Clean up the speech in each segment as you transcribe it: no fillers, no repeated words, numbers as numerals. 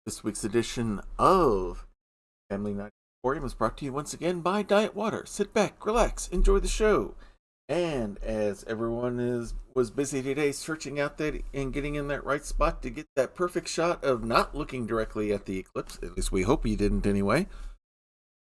This week's edition of Family Night Emporium is brought to you once again by Diet Water. Sit back, relax, enjoy the show. And as everyone was busy today searching out that and getting in that right spot to get that perfect shot of not looking directly at the eclipse, at least we hope you didn't anyway.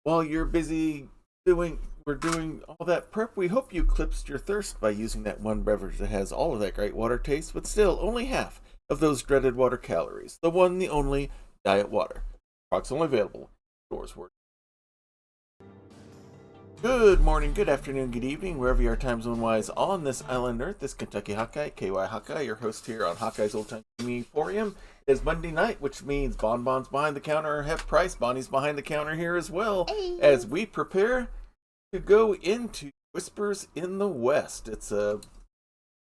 While you're busy we're doing all that prep, we hope you eclipsed your thirst by using that one beverage that has all of that great water taste, but still only half of those dreaded water calories. The one, the only, Diet Water. Products only available. Stores were. Good morning, good afternoon, good evening, wherever you are time zone wise on this island Earth. This Kentucky Hawkeye, KY Hawkeye, your host here on Hawkeye's Old Time Emporium. It is Monday night, which means Bonbon's behind the counter half price. Bonnie's behind the counter here as well, as we prepare to go into Whispers in the West. It's a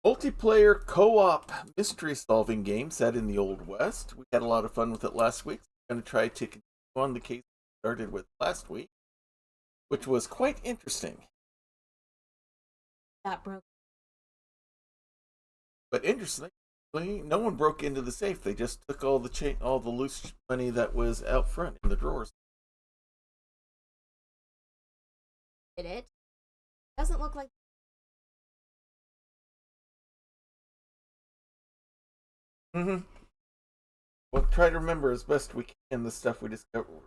multiplayer co-op mystery solving game set in the Old West. We had a lot of fun with it last week. I'm going to try to continue on the case we started with last week, which was quite interesting. That broke. But interestingly, no one broke into the safe. They just took all the loose money that was out front in the drawers. Did it? Doesn't look like. We'll try to remember as best we can the stuff we just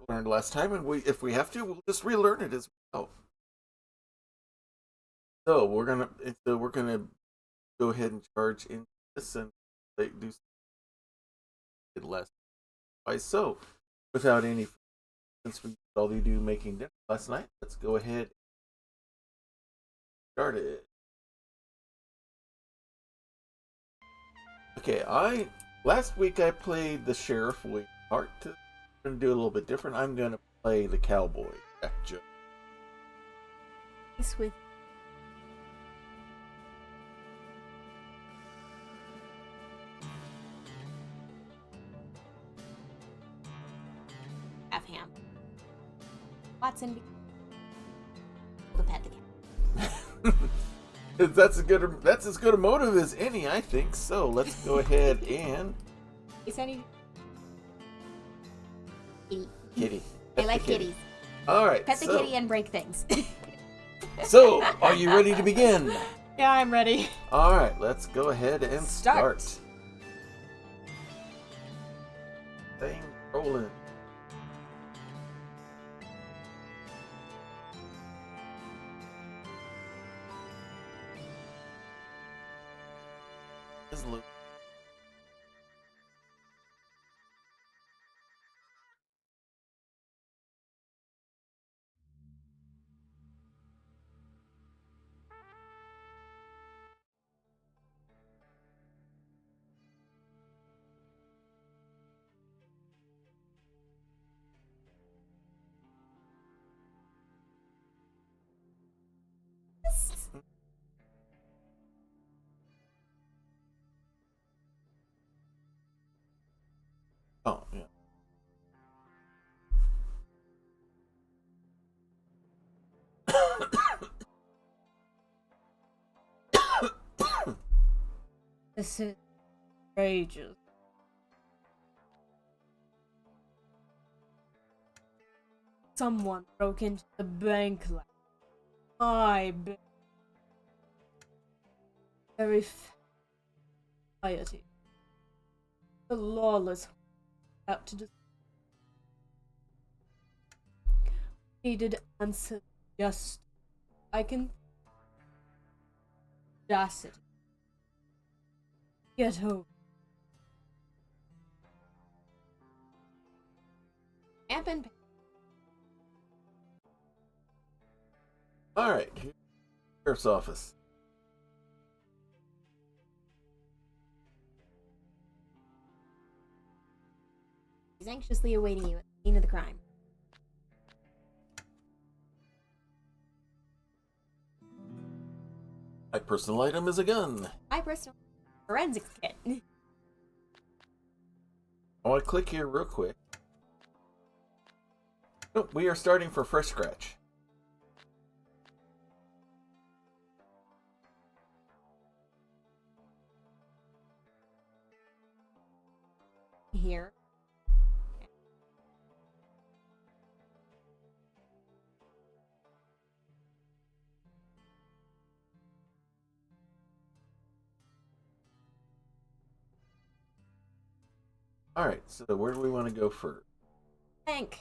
learned last time, and if we have to, we'll just relearn it as well. So we're gonna go ahead and charge into this and do it less. So, without any, since we all you do making dinner last night, let's go ahead and start it. Okay, last week I played the sheriff William Hart. I'm gonna do a little bit different. I'm gonna play the cowboy Jack Jones. With have ham. Watson. The pet again. That's as good a motive as any, I think. So let's go ahead and. Is any Kitty. I like kitties. All right. Pet the kitty and break things. So, are you ready to begin? Yeah, I'm ready. All right, let's go ahead and start. Thing rolling. Is Luke. Oh, yeah. This is outrageous. Someone broke into the bank last night. Very society. The lawless out to needed answer. Just I can just it. Get home. Amp and All right. Sheriff's office. he's anxiously awaiting you at the scene of the crime. My personal item is a gun. My personal forensics kit. I want to click here real quick. Nope, we are starting for fresh scratch. Here. Alright, so where do we want to go first? Bank.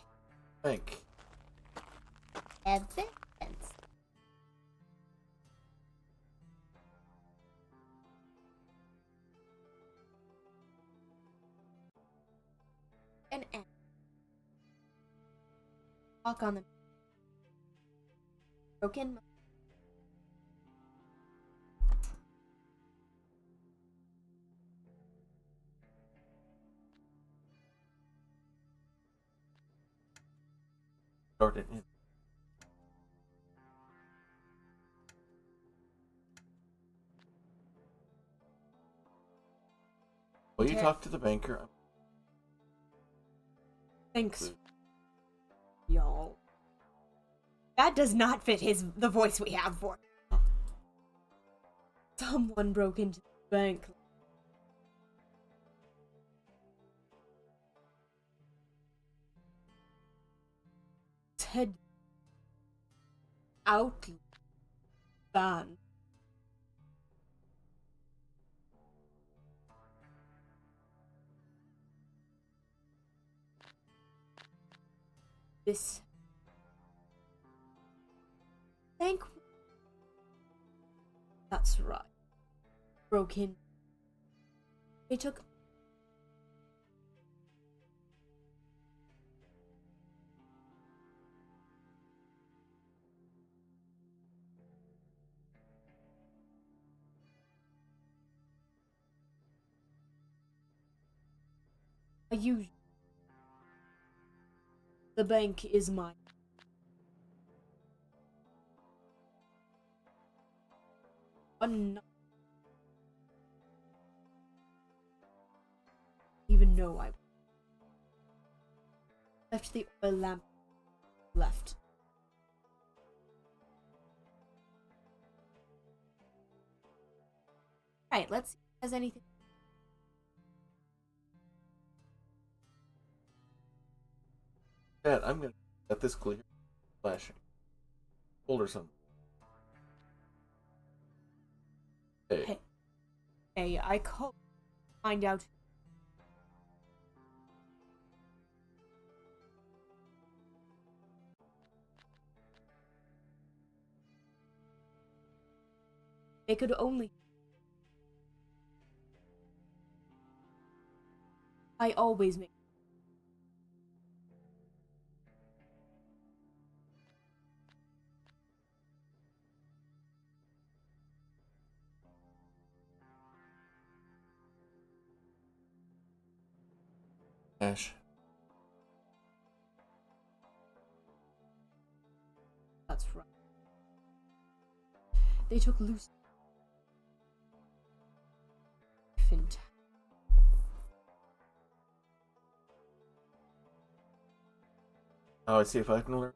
Bank. Evidence. An N. Walk on the broken. Start it in. Will you Okay. talk to the banker? Thanks, y'all. That does not fit the voice we have for him. Someone broke into the bank. Ted out ban. This Bank. that's right. Broke in. They took. The bank is mine. Even know I left the oil lamp left. Right, let's see if there's anything. Dad, I'm gonna let this clear. Flashing. Hold or something. Hey. Hey, I called to find out. They could only. I always make. Ash. That's right. They took Lucy. Fantastic. Oh, I see if I can learn.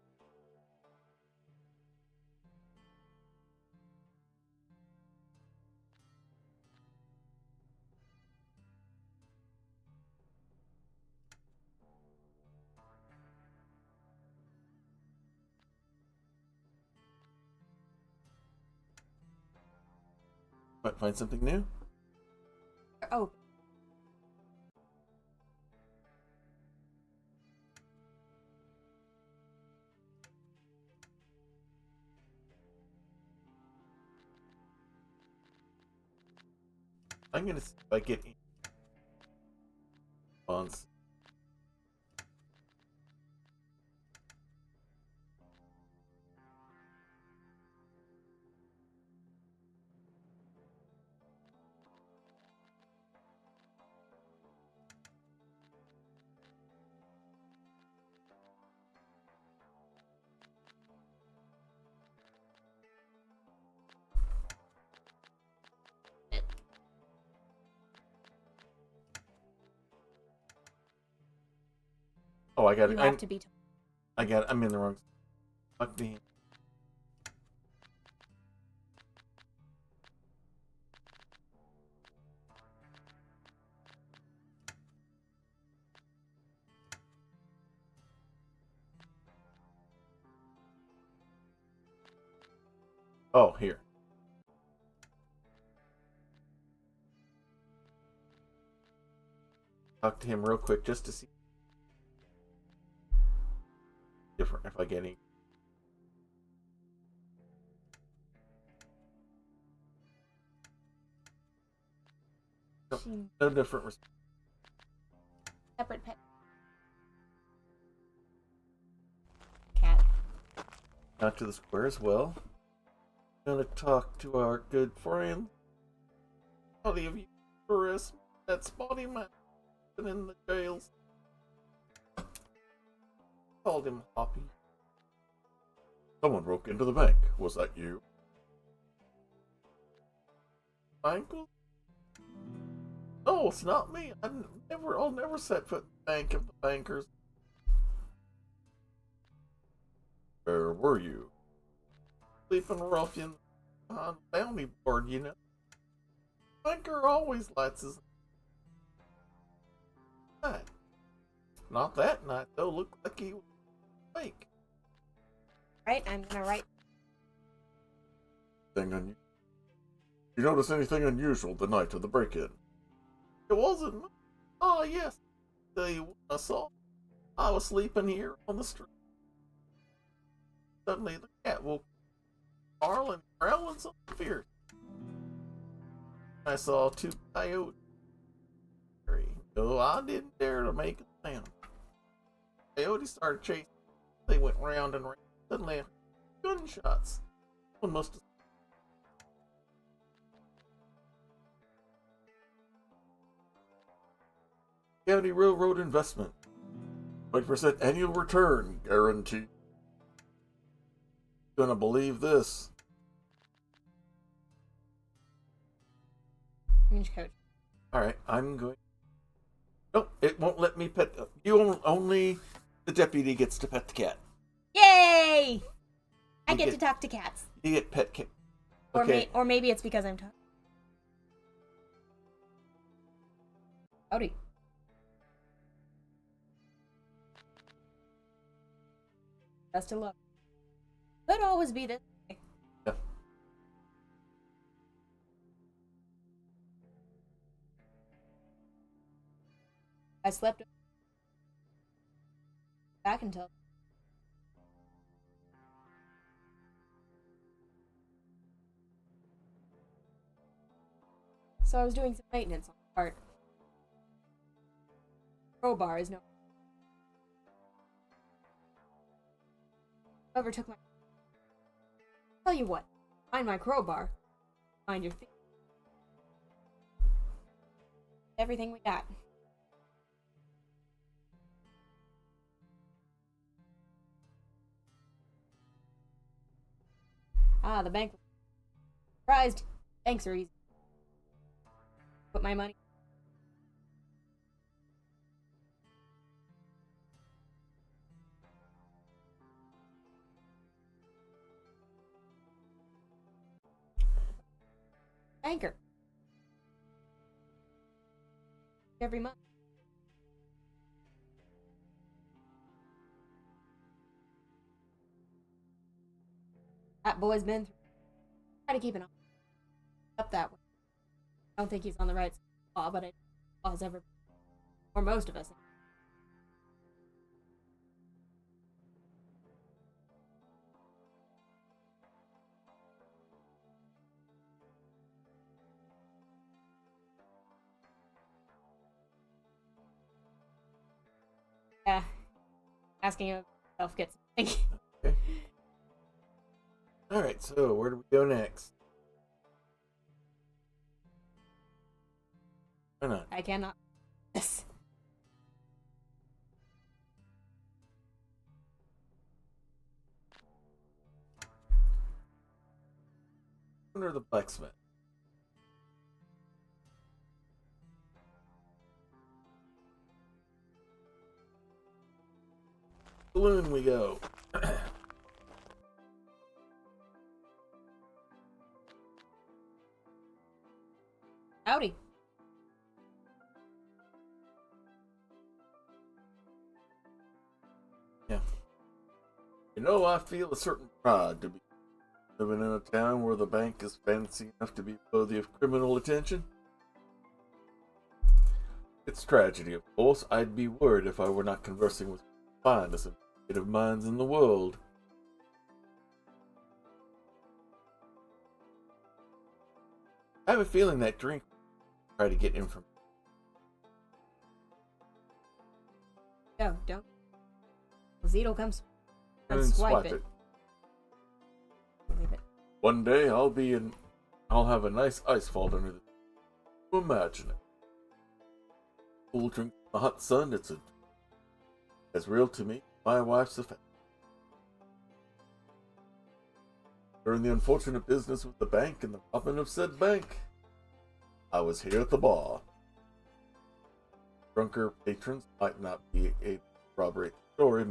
Might find something new. Oh, I'm gonna see if I get response. Oh, I got You it. have to be. I got it. I'm in the wrong. Fuck me. Oh, here. talk to him real quick just to see different if I get any. No different. Separate pet. Cat. Out to the square as well. Gonna talk to our good friend. How many of you arrest that spotty man in the jails? Called him Hoppy. Someone broke into the bank. Was that you? Michael? No, it's not me. I'll never set foot in the bank of the bankers. Where were you? Sleeping ruffian on bounty board, you know. Banker always lights his night. Not that night, though. Looked like he was fake. Right, I'm gonna write. You notice anything unusual the night of the break-in? It wasn't. Oh, yes. I saw. I was sleeping here on the street. Suddenly, the cat woke up, snarling, growling something fierce. I saw two coyotes. No, I didn't dare to make a sound. Coyotes started chasing. They went round and round. Suddenly, gunshots. One must have. County Railroad Investment. 20% annual return guaranteed. Gonna believe this. Change coach. Alright, I'm going. Nope, it won't let me pet. Only the deputy gets to pet the cat. Yay! I You get get- to talk to cats. You get pet cat. Or, Okay. or maybe it's because I'm talking. Howdy. Best of luck. Could always be this way. Yeah. I slept back until so I was doing some maintenance on the part. Crowbar is no. Whoever took my. Tell you what, find my crowbar. Find your thing. Everything we got. Ah, the bank. Surprised. Banks are easy. Put my money. Banker. Every month. That boy's been through. Try to keep an eye up that way. I don't think he's on the right side of the law, but law's ever, or most of us. Yeah, asking himself gets. Okay. Alright, so where do we go next? Why not? I cannot. This. Under the blacksmith. Saloon we go. Howdy. Yeah. You know, I feel a certain pride to be living in a town where the bank is fancy enough to be worthy of criminal attention. It's tragedy, of course. I'd be worried if I were not conversing with the finest and creative minds in the world. I have a feeling that drink will try to get information. No, don't. Zito comes and And swipe it. Leave it. One day I'll have a nice ice fall under the. Imagine it. Cool drink in the hot sun. It's as real to me. My wife's affection. During the unfortunate business with the bank and the robbing of said bank, I was here at the bar. Drunker patrons might not be able to corroborate the story,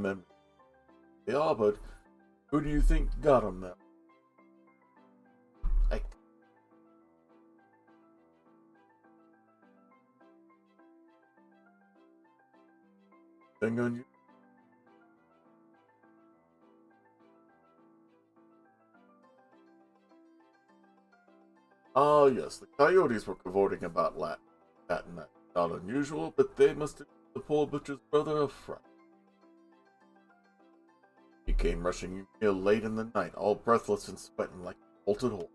they are, but who do you think got them now? Thing on you? Ah, yes, the coyotes were cavorting about that night. Not unusual, but they must have given the poor butcher's brother a fright. He came rushing here late in the night, all breathless and sweating like a bolted horse.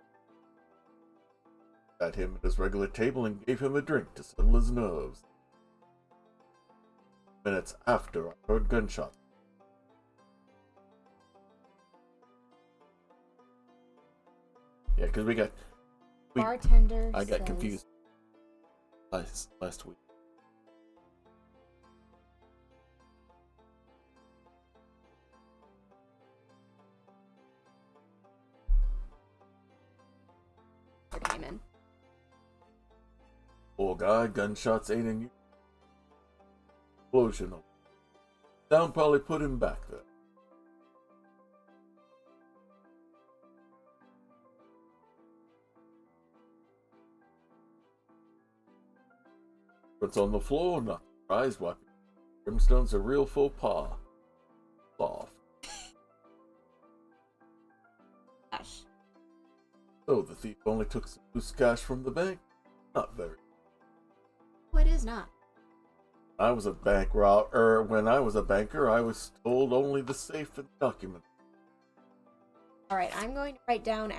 Sat him at his regular table and gave him a drink to settle his nerves. Minutes after, I heard gunshots. Yeah, because Bartender. I got says- confused last week. Came in. Poor guy, gunshots ain't in you. Explosion. Sound probably put him back there. What's on the floor? Not surprised. Wiping. Brimstone's a real faux pas. Soft. Gosh. So the thief only took some loose cash from the bank? Not very. Oh, it is not. When I was a banker, I was told only the safe and documents. Alright, I'm going to write down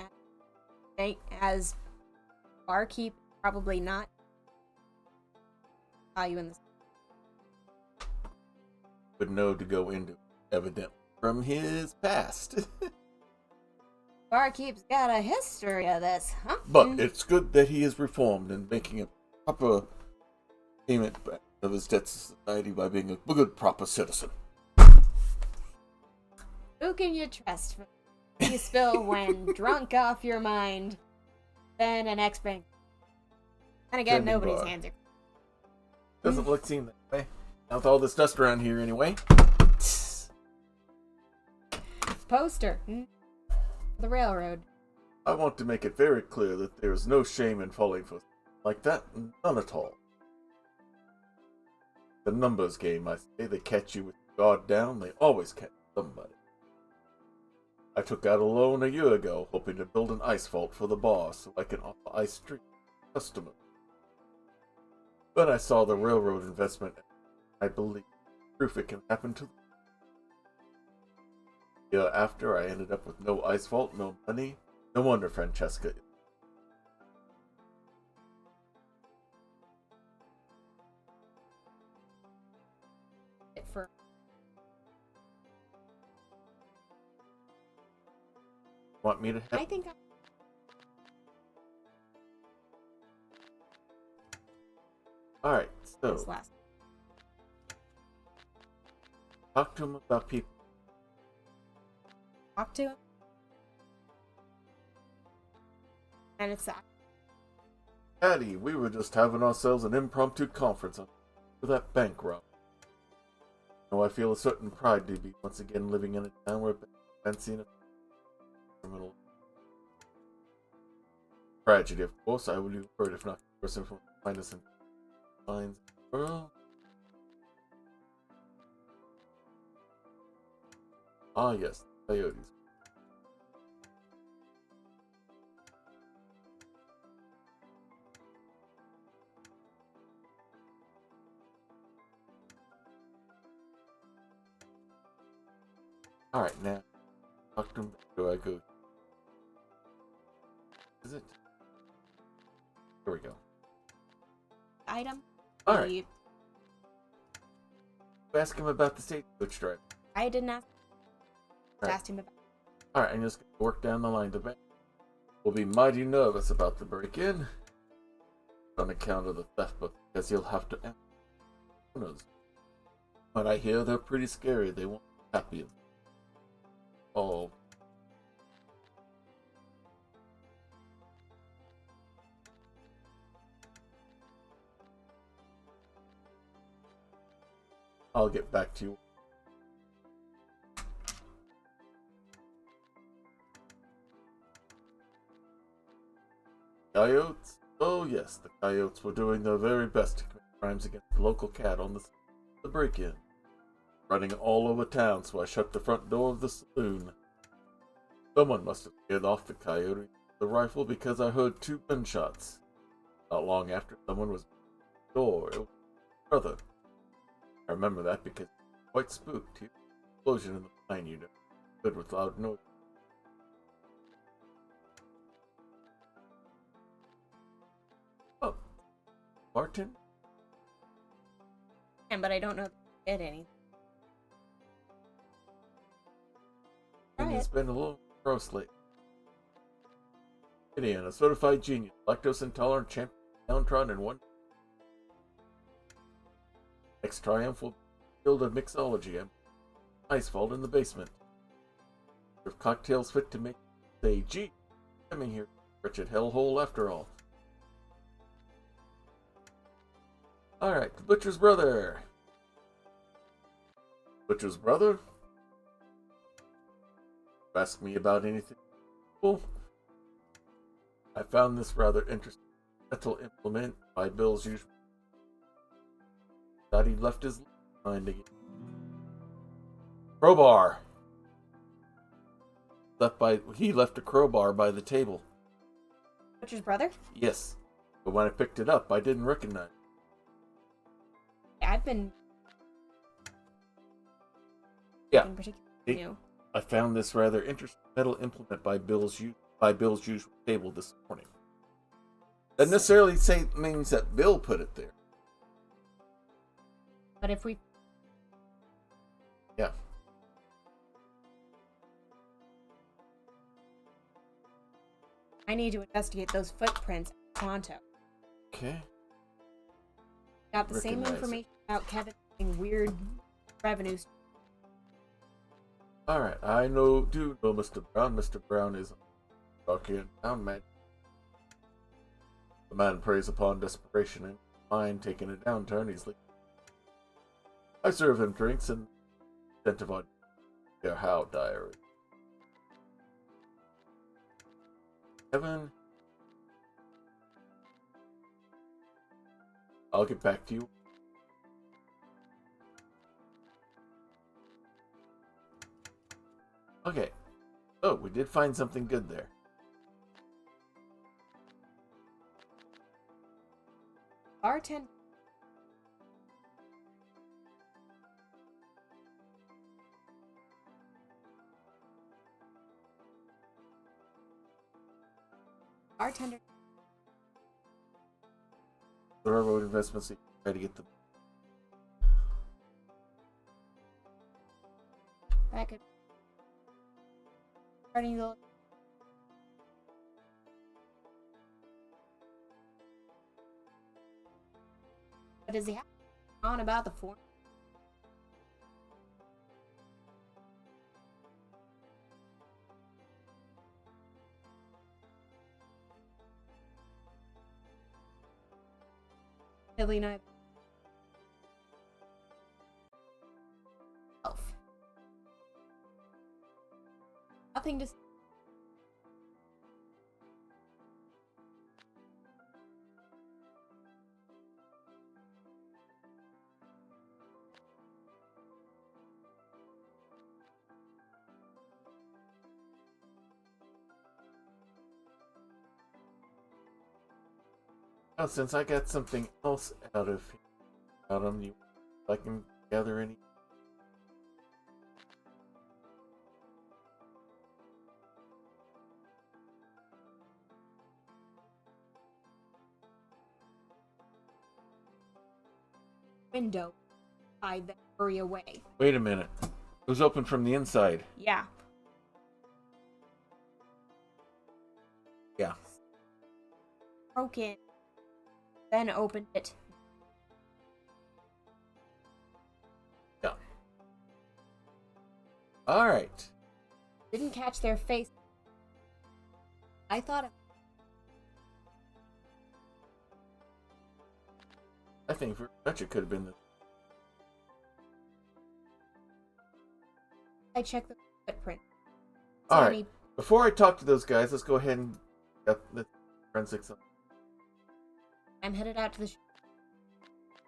as barkeep, probably not value in this. Would know to go into, evidently, from his past. Barkeep's got a history of this, huh? But it's good that he is reformed and making a proper payment back of his debt to society by being a good, proper citizen. Who can you trust for you spill when drunk off your mind than an ex-bank? And again, Standing nobody's bar. hands are. Doesn't look seen that way. Not with all this dust around here anyway. Poster. The railroad. I want to make it very clear that there is no shame in falling for like that. None at all. The numbers game, I say. They catch you with your guard down. They always catch somebody. I took out a loan a year ago, hoping to build an ice vault for the bar so I can offer ice street to customers. But I saw the railroad investment. I believe proof it can happen to them. Yeah, after I ended up with no ice vault, no money. No wonder Francesca. For Want me to I have? think All right, this so last. talk to him about people. Talk to him. And it's that. Patty, we were just having ourselves an impromptu conference on that bank rob. Now I feel a certain pride to be once again living in a town where fancy and criminal tragedy. Of course, I would be worried if not the person from the finest and finds in the world. Ah, yes, coyotes. Alright, now. Talk to him. Do I go? Is it? Here we go. Item. Alright. The- Ask him about the stagecoach drive. I didn't ask. Right. Asked him about. Alright, I'm just going to work down the line. The bank will be mighty nervous about the break-in on account of the theft, but because he'll have to answer owners. But I hear they're pretty scary. They won't be happy. Oh. I'll get back to you. Coyotes? Oh yes, the coyotes were doing their very best to commit crimes against the local cat on the break-in. Running all over town, so I shut the front door of the saloon. Someone must have scared off the coyote with the rifle because I heard 2 gunshots. Not long after, someone was at the door. It was my brother. I remember that because he was quite spooked. He was an explosion in the mine, you know. Good with loud noise. Oh, Martin? But I don't know if they did anything. And Try has it. been a little gross lately. Gideon, a certified genius, lactose intolerant champion, downtrodden and one. Next triumph will be field of mixology and ice vault in the basement. With cocktails fit to make say, gee, I'm in here, wretched hellhole after all. Alright, the butcher's brother. Butcher's brother? Ask me about anything cool? I found this rather interesting metal implement by Bill's usual. Thought he'd left his behind again. Crowbar. He left a crowbar by the table. Butcher's brother? Yes, but when I picked it up, I didn't recognize it. I've been. Yeah. In particular, Hey. new. I found this rather interesting metal implement by Bill's usual table this morning. Doesn't necessarily means that Bill put it there. But if we. Yeah. I need to investigate those footprints at Toronto. Okay. Got the same Recognize it. information about Kevin having weird revenues. Alright, I do know Mr. Brown. Mr. Brown is a dark in town man. The man preys upon desperation and mind taking a downturn easily. I serve him drinks and incentive on their how diary. Kevin, I'll get back to you. Okay. Oh, we did find something good there. Bartender. Bartender. The railroad investments to try to get the That could. Starting to. What does he have on about the form? Billy Knight. Elf. Nothing to. Oh, since I got something else out of him, I can gather any. window. Hide then hurry away. Wait a minute. It was open from the inside. Yeah. Yeah. Broke in. Then opened it. Yeah. Alright. Didn't catch their face. I thought I think very much it could have been the... I checked the footprint. Alright. Before I talk to those guys, let's go ahead and get the forensics. I'm headed out to the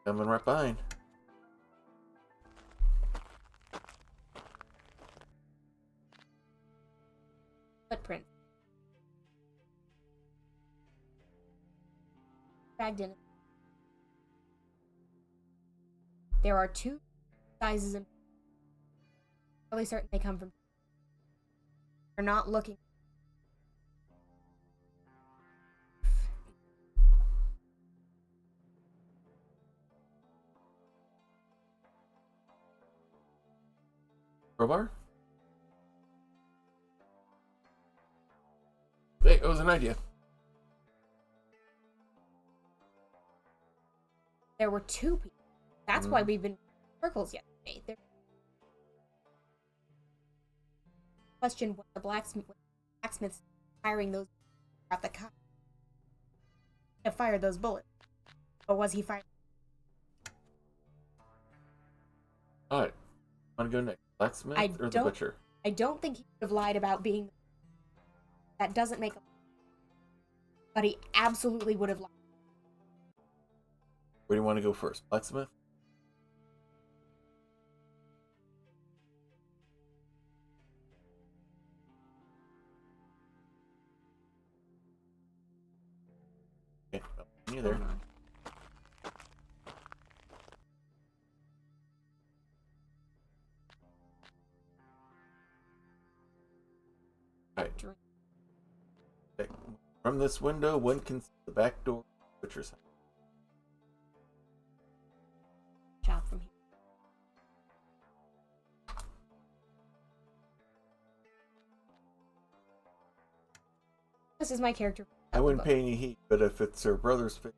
Coming right behind. footprint. Dragged in. There are 2 sizes and really certain they come from. They're not looking. Crowbar? Hey, it was an idea. There were 2 people. That's why we've been in circles yesterday. There. Question: what the blacksmiths firing those at the cop to fire those bullets, or was he firing? Alright. Want to go next? Blacksmith I or the don't- butcher? I don't think he would have lied about being. That doesn't make a. But he absolutely would have lied. Where do you want to go first? Blacksmith? Okay, you there. Alright. Drink. Okay. From this window, one can see the back door of the butcher's house. Shot from here. This is my character. I wouldn't pay any heed, but if it's her brother's favorite,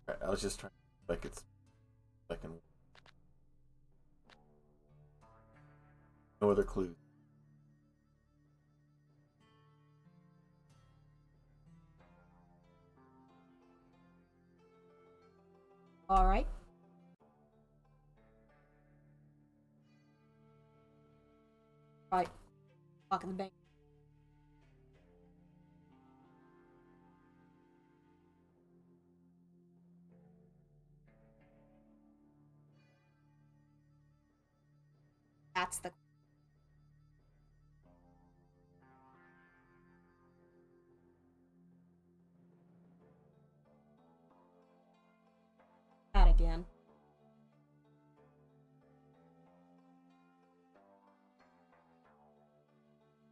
Right, I was just trying to like it's I can no other clues. All right. Right. Lock in the bank. That's the. That again.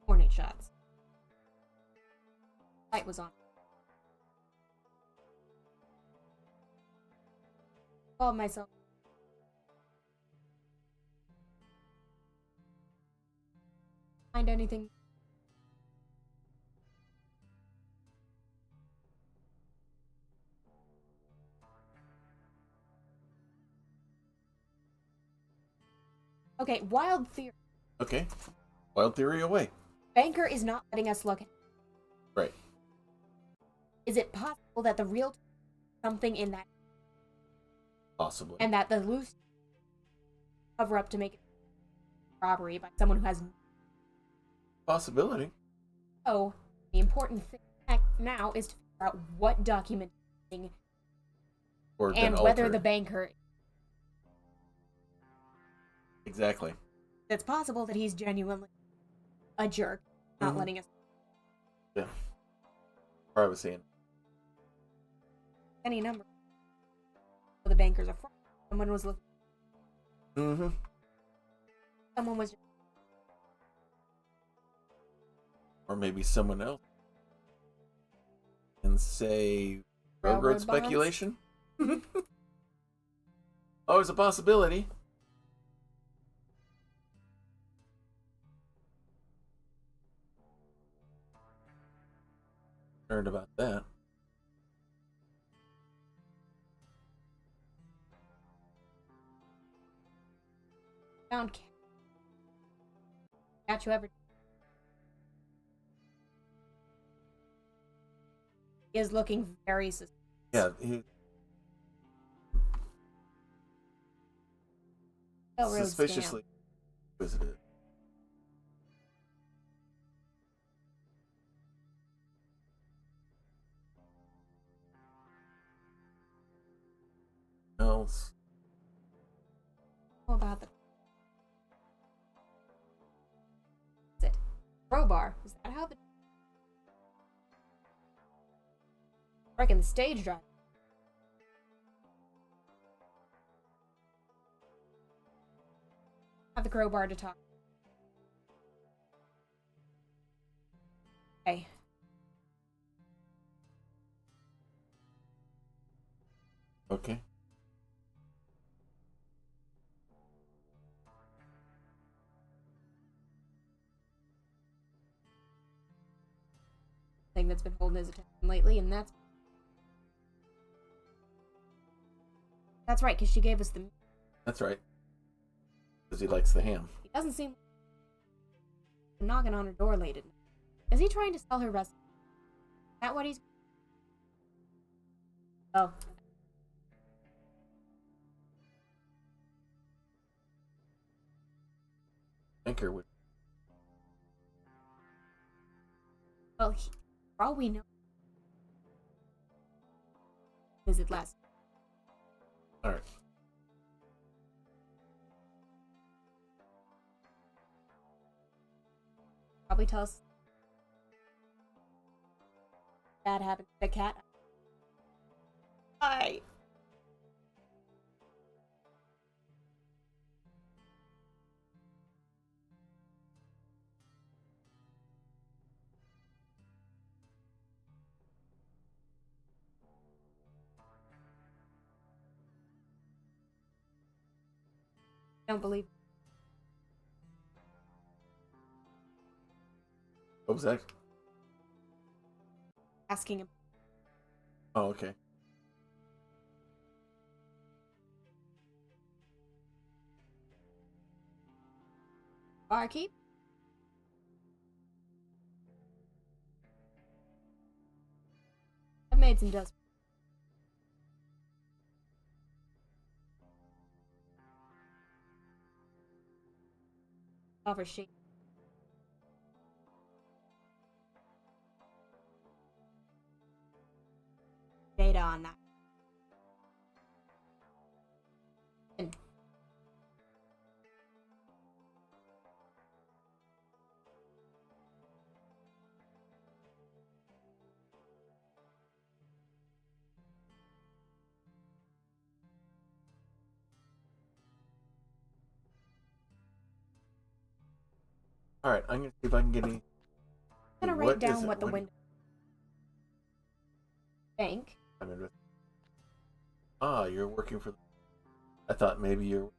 Hornet shots. Light was on. Called myself. Find anything? Okay, wild theory. Okay. Wild theory away. Banker is not letting us look. Right. Is it possible that the real something in that Possibly. and that the loose cover up to make it robbery by someone who has Possibility. no? The important thing now is to figure out what documenting Or and been whether altered. the banker. Exactly. It's possible that he's genuinely a jerk, not Mhm. letting us Yeah. Privacy. any number. So the banker's a fraud. Someone was looking. Mm-hmm. Someone was. Or maybe someone else can say Railroad railroad bonds? speculation? Always a possibility. Heard about that. Found catch you ever. He is looking very suspicious. Yeah, he Railroad suspiciously visited. Else. How about the Is it crowbar? Is that how the reckon the stage drive? Have the crowbar to talk. Okay. Okay. Thing that's been holding his attention lately, and that's right, because she gave us the. That's right. Because he likes the ham. He doesn't seem knocking on her door late at night. Is he trying to sell her recipe? Is that what he's? Oh, Banker would. well, for all we know, visit last. Alright. Probably tell us that happened to the cat. I don't believe. What was that? Asking him. Oh, okay. Barkeep? I've made some dust. Offer sheet. Data on that. And Alright, I'm gonna see if I can get any. I'm gonna What write is down it? what the What- window. Bank. I'm in with. Ah, you're working for. I thought maybe you're.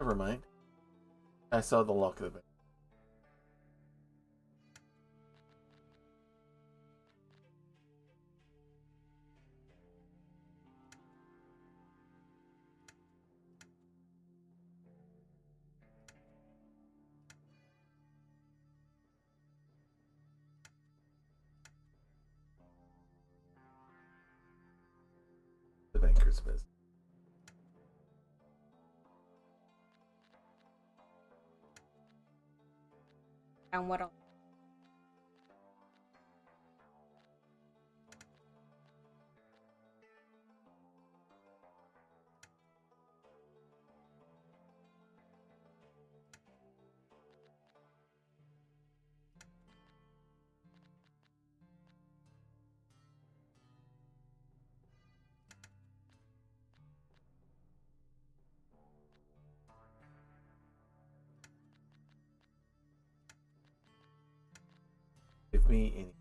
Never mind. I saw the lock of the bank. The banker's business. And what else? me any.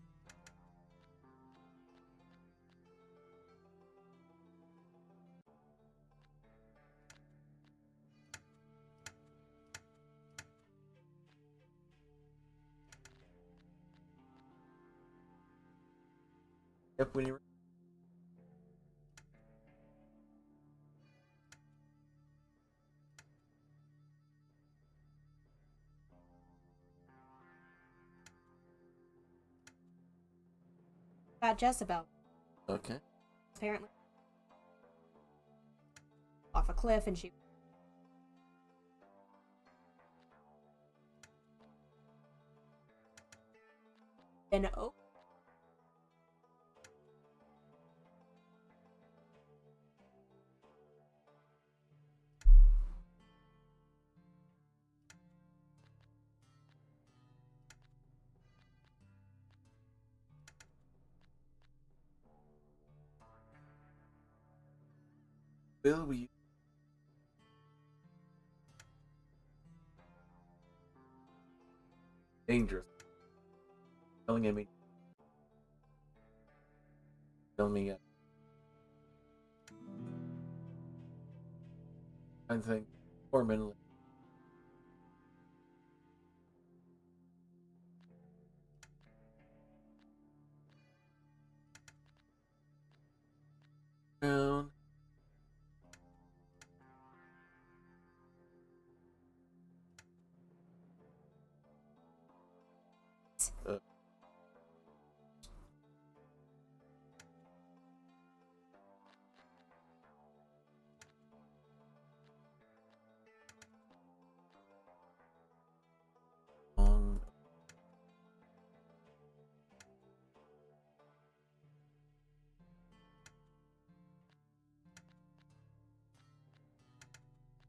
Yep, when you're Got Jezebel, okay. apparently. Off a cliff and she. Then, oh. Bill, will you? Dangerous. Telling me. Telling me. I think more mentally. Down. Long.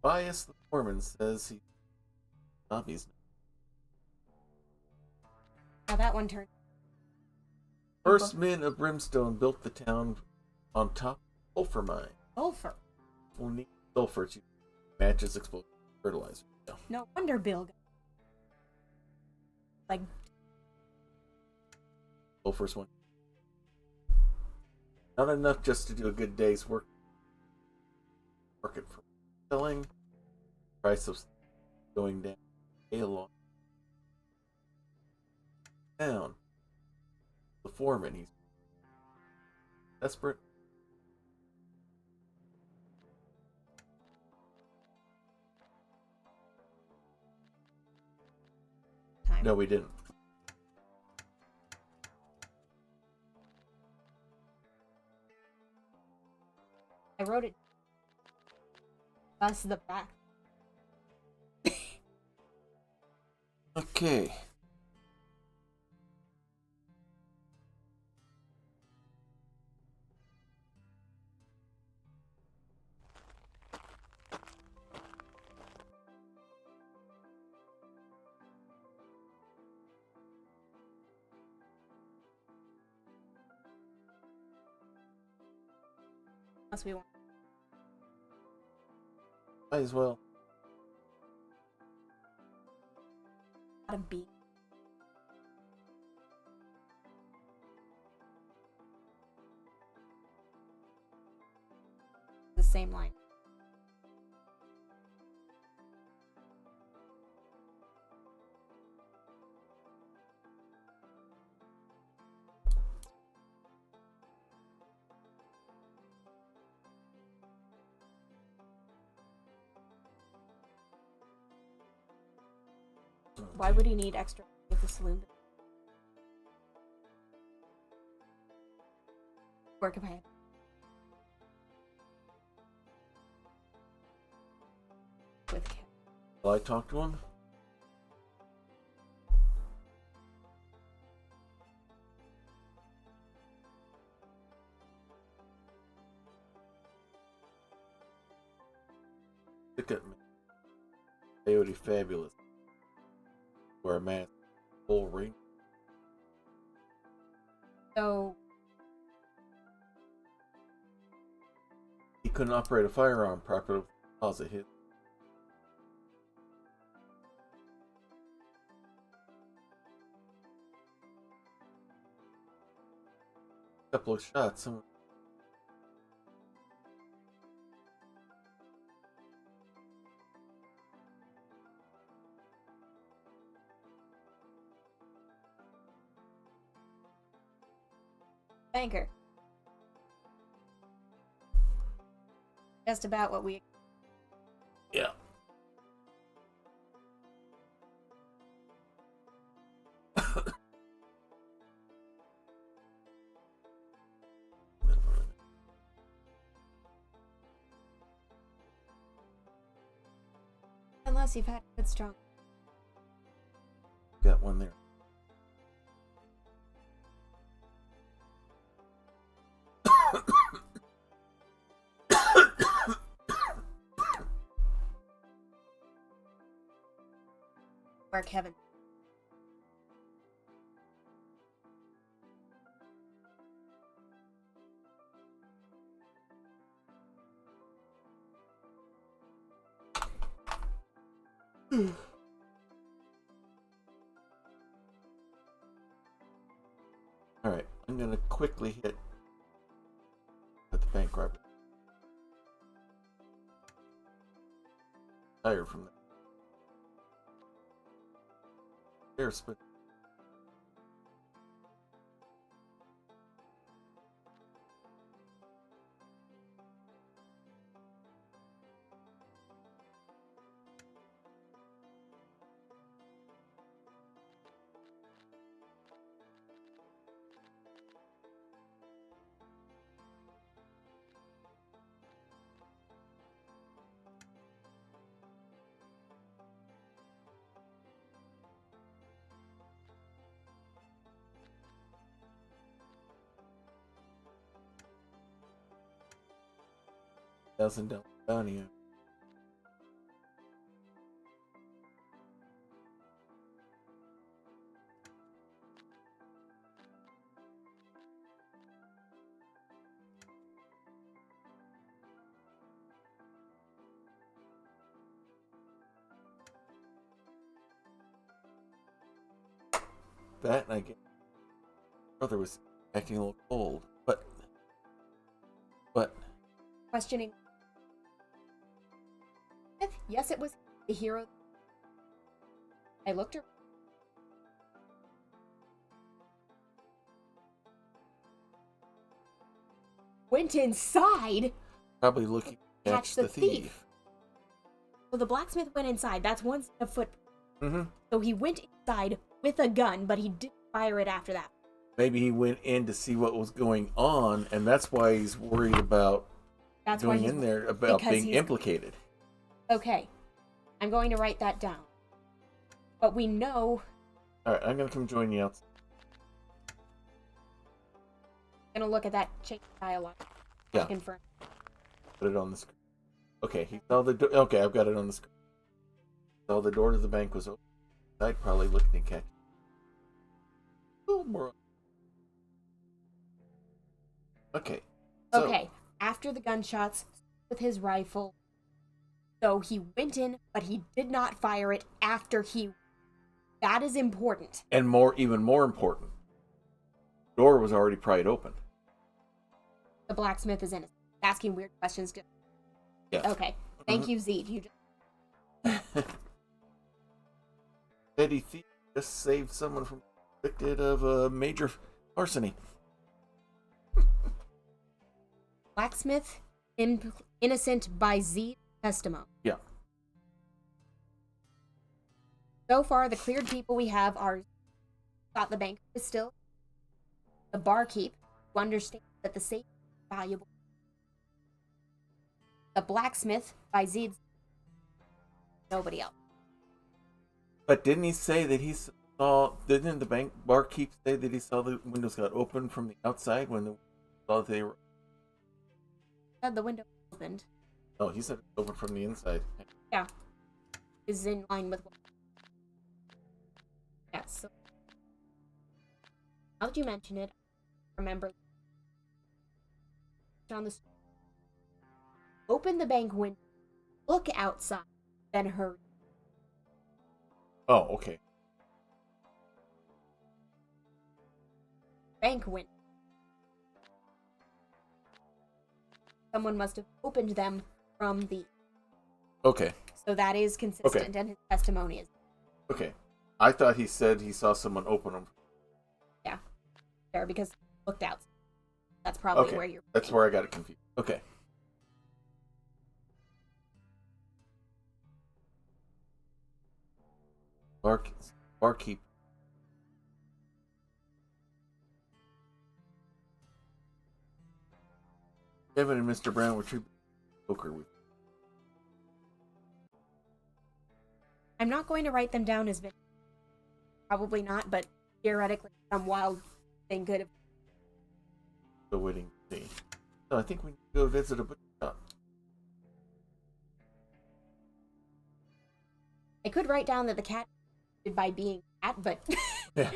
Bias the foreman says he zombies. Now that one turned. First men of Brimstone built the town on top of sulfur mine. Sulfur. We'll need sulfur to matches explosive fertilizer. Yeah. No wonder Bill got. Like, Sulfur's one. Not enough just to do a good day's work. Market for selling. Price of going down. Along. Down. The foreman, he's desperate. time. No, we didn't. I wrote it. That's the back. Okay. Unless we want. Might as well. A B. The same line. Why would he need extra with the saloon? Work if I had. With Ken. Will I talk to him? Look at me. Coyote Fabulous. Wear a mask. Full ring. So He couldn't operate a firearm properly because of his. couple of shots. Someone... Banker. Just about what we. Yeah. Unless you've had a good strong. Got one there. Where Kevin. Alright, I'm gonna quickly hit at the bank robbery. Tired from that. There's but $1,000 bounty. That and I get brother was acting a little cold, but Questioning. Yes, it was the hero. I looked her. Went inside. probably looking to catch the thief. So the blacksmith went inside. That's one set of foot. Mm-hmm. So he went inside with a gun, but he didn't fire it after that. Maybe he went in to see what was going on, and that's why he's worried about That's why going he's in there about because being he's- implicated. Okay, I'm going to write that down. But we know. All right, I'm gonna come join you outside. Gonna look at that chain of dialogue. Yeah. Confirm. Put it on the screen. Okay, he saw the door. Okay, I've got it on the screen. Saw the door to the bank was open. I'd probably look to catch. A little more. Okay. So, Okay, after the gunshots with his rifle. So he went in, but he did not fire it after he. That is important. and even more important, door was already pried open. The blacksmith is innocent. Asking weird questions. Yeah. Okay, thank you, Zeke. You just. Petty thief just saved someone from convicted of a major larceny. Blacksmith innocent by Zeke's testimony. Yeah. So far, the cleared people we have are thought the bank is still the barkeep, who understands that the safe is valuable. The blacksmith by Zed's. Nobody else. But didn't he say that he saw? Didn't the bank barkeep say that he saw the windows got open from the outside when they saw they were? Said the window opened. Oh, he said it was open from the inside. Yeah, is in line with. Yeah. So now that you mention it, remember on the street. Open the bank window, look outside, then hurry. Oh, okay. Bank window. someone must have opened them from the. Okay. So that is consistent, and his testimony is. Okay. I thought he said he saw someone open them. Yeah, fair, because looked out. That's probably Okay. where you're. That's where I got it confused. Okay. Barkeep. Kevin and Mr. Brown were too poker with. I'm not going to write them down as probably not, but theoretically, some wild thing could have. Still waiting to see. So I think we need to go visit a butcher shop. I could write down that the cat did by being cat, but Yeah,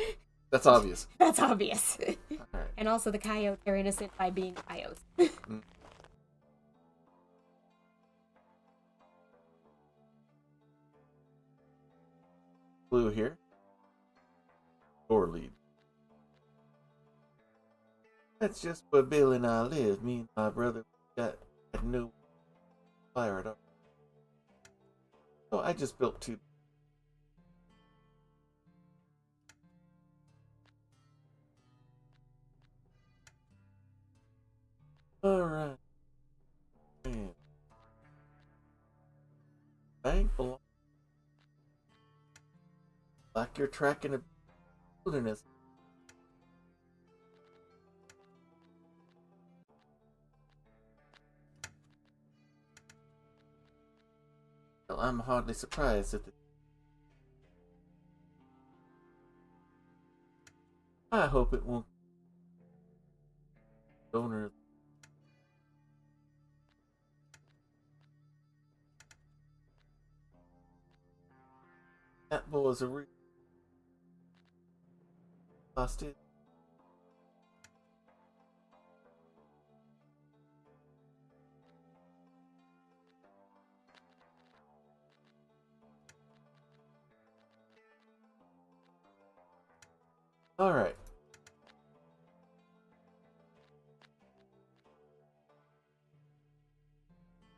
that's obvious. that's obvious. Alright. And also the coyotes are innocent by being coyotes. Blue here. Door lead. That's just where Bill and I live. Me and my brother got no fire it up. So I just built two. Alright. Man. Bank belong. Like you're tracking a wilderness. Well, I'm hardly surprised at the. I hope it won't. Donor. That boy's a real. Lost it. Alright.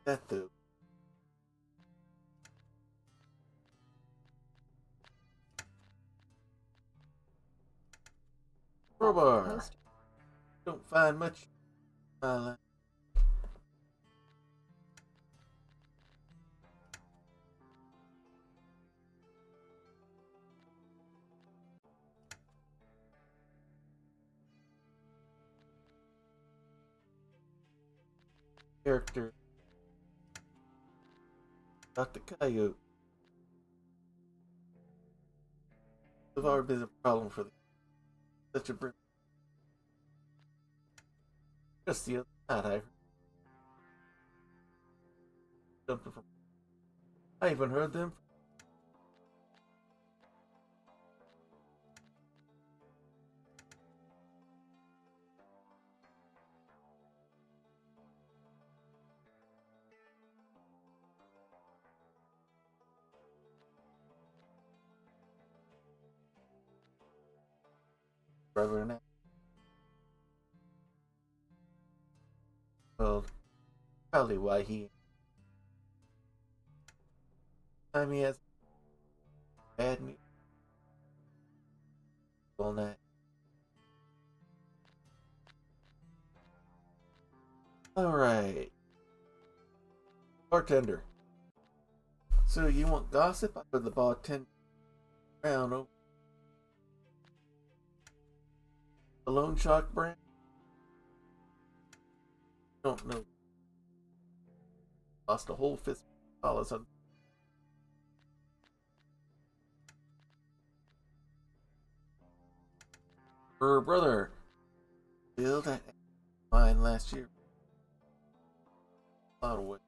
That though. Crowbar. Poster. Don't find much in my life. Character. Not the coyote. It's already been a problem for such a brim. Just the other night I heard something from. I even heard them. Brother and that. Well, probably why he. Time he has bad news all night. Alright. Bartender. So you want gossip? I put the bartender around over the Lone Shark brand? Don't know. Lost a whole fist of dollars on. Her brother Bill that mine last year. A lot of what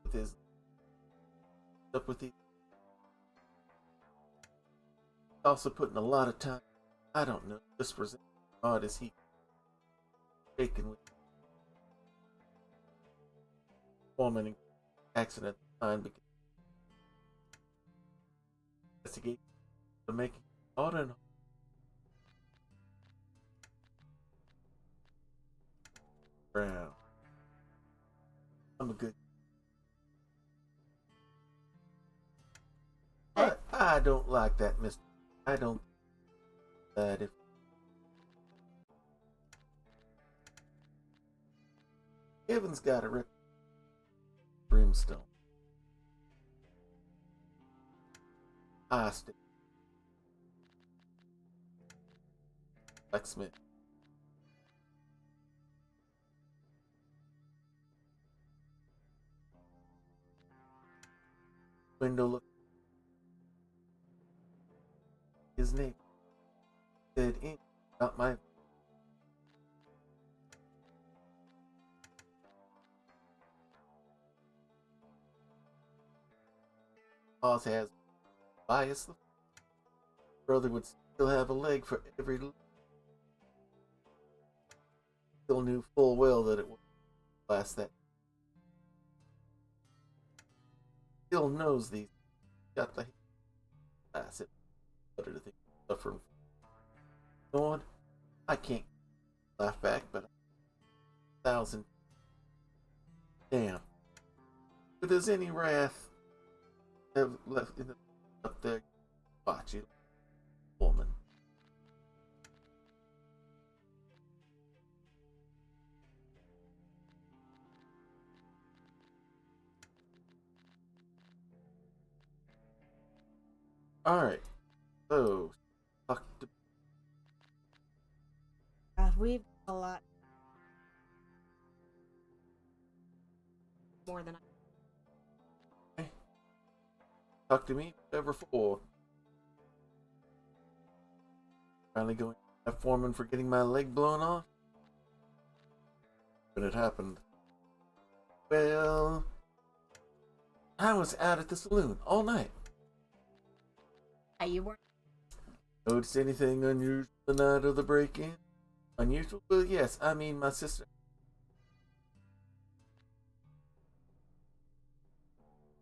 with his up with the also putting a lot of time. I don't know. Just present odd as he taken with woman accident time because investigate the making odd and Brown. I'm a good. But I don't like that, Mr. I don't that if Kevin's got a rip brimstone. I stay. Blacksmith. Window look. His name said in not my boss has bias. The brother would still have a leg for every. Still knew full well that it would last that. Still knows these. Got the class it. Better to think suffering. Lord, I can't laugh back, but 1,000. Damn. If there's any wrath have left in the, up there, watch it, woman. All right. So, talk to We've a lot more than me ever for. Finally going to that foreman for getting my leg blown off. When it happened. Well, I was out at the saloon all night. You weren't. Notice anything unusual the night of the break-in? Unusual? Well, yes. I mean, my sister.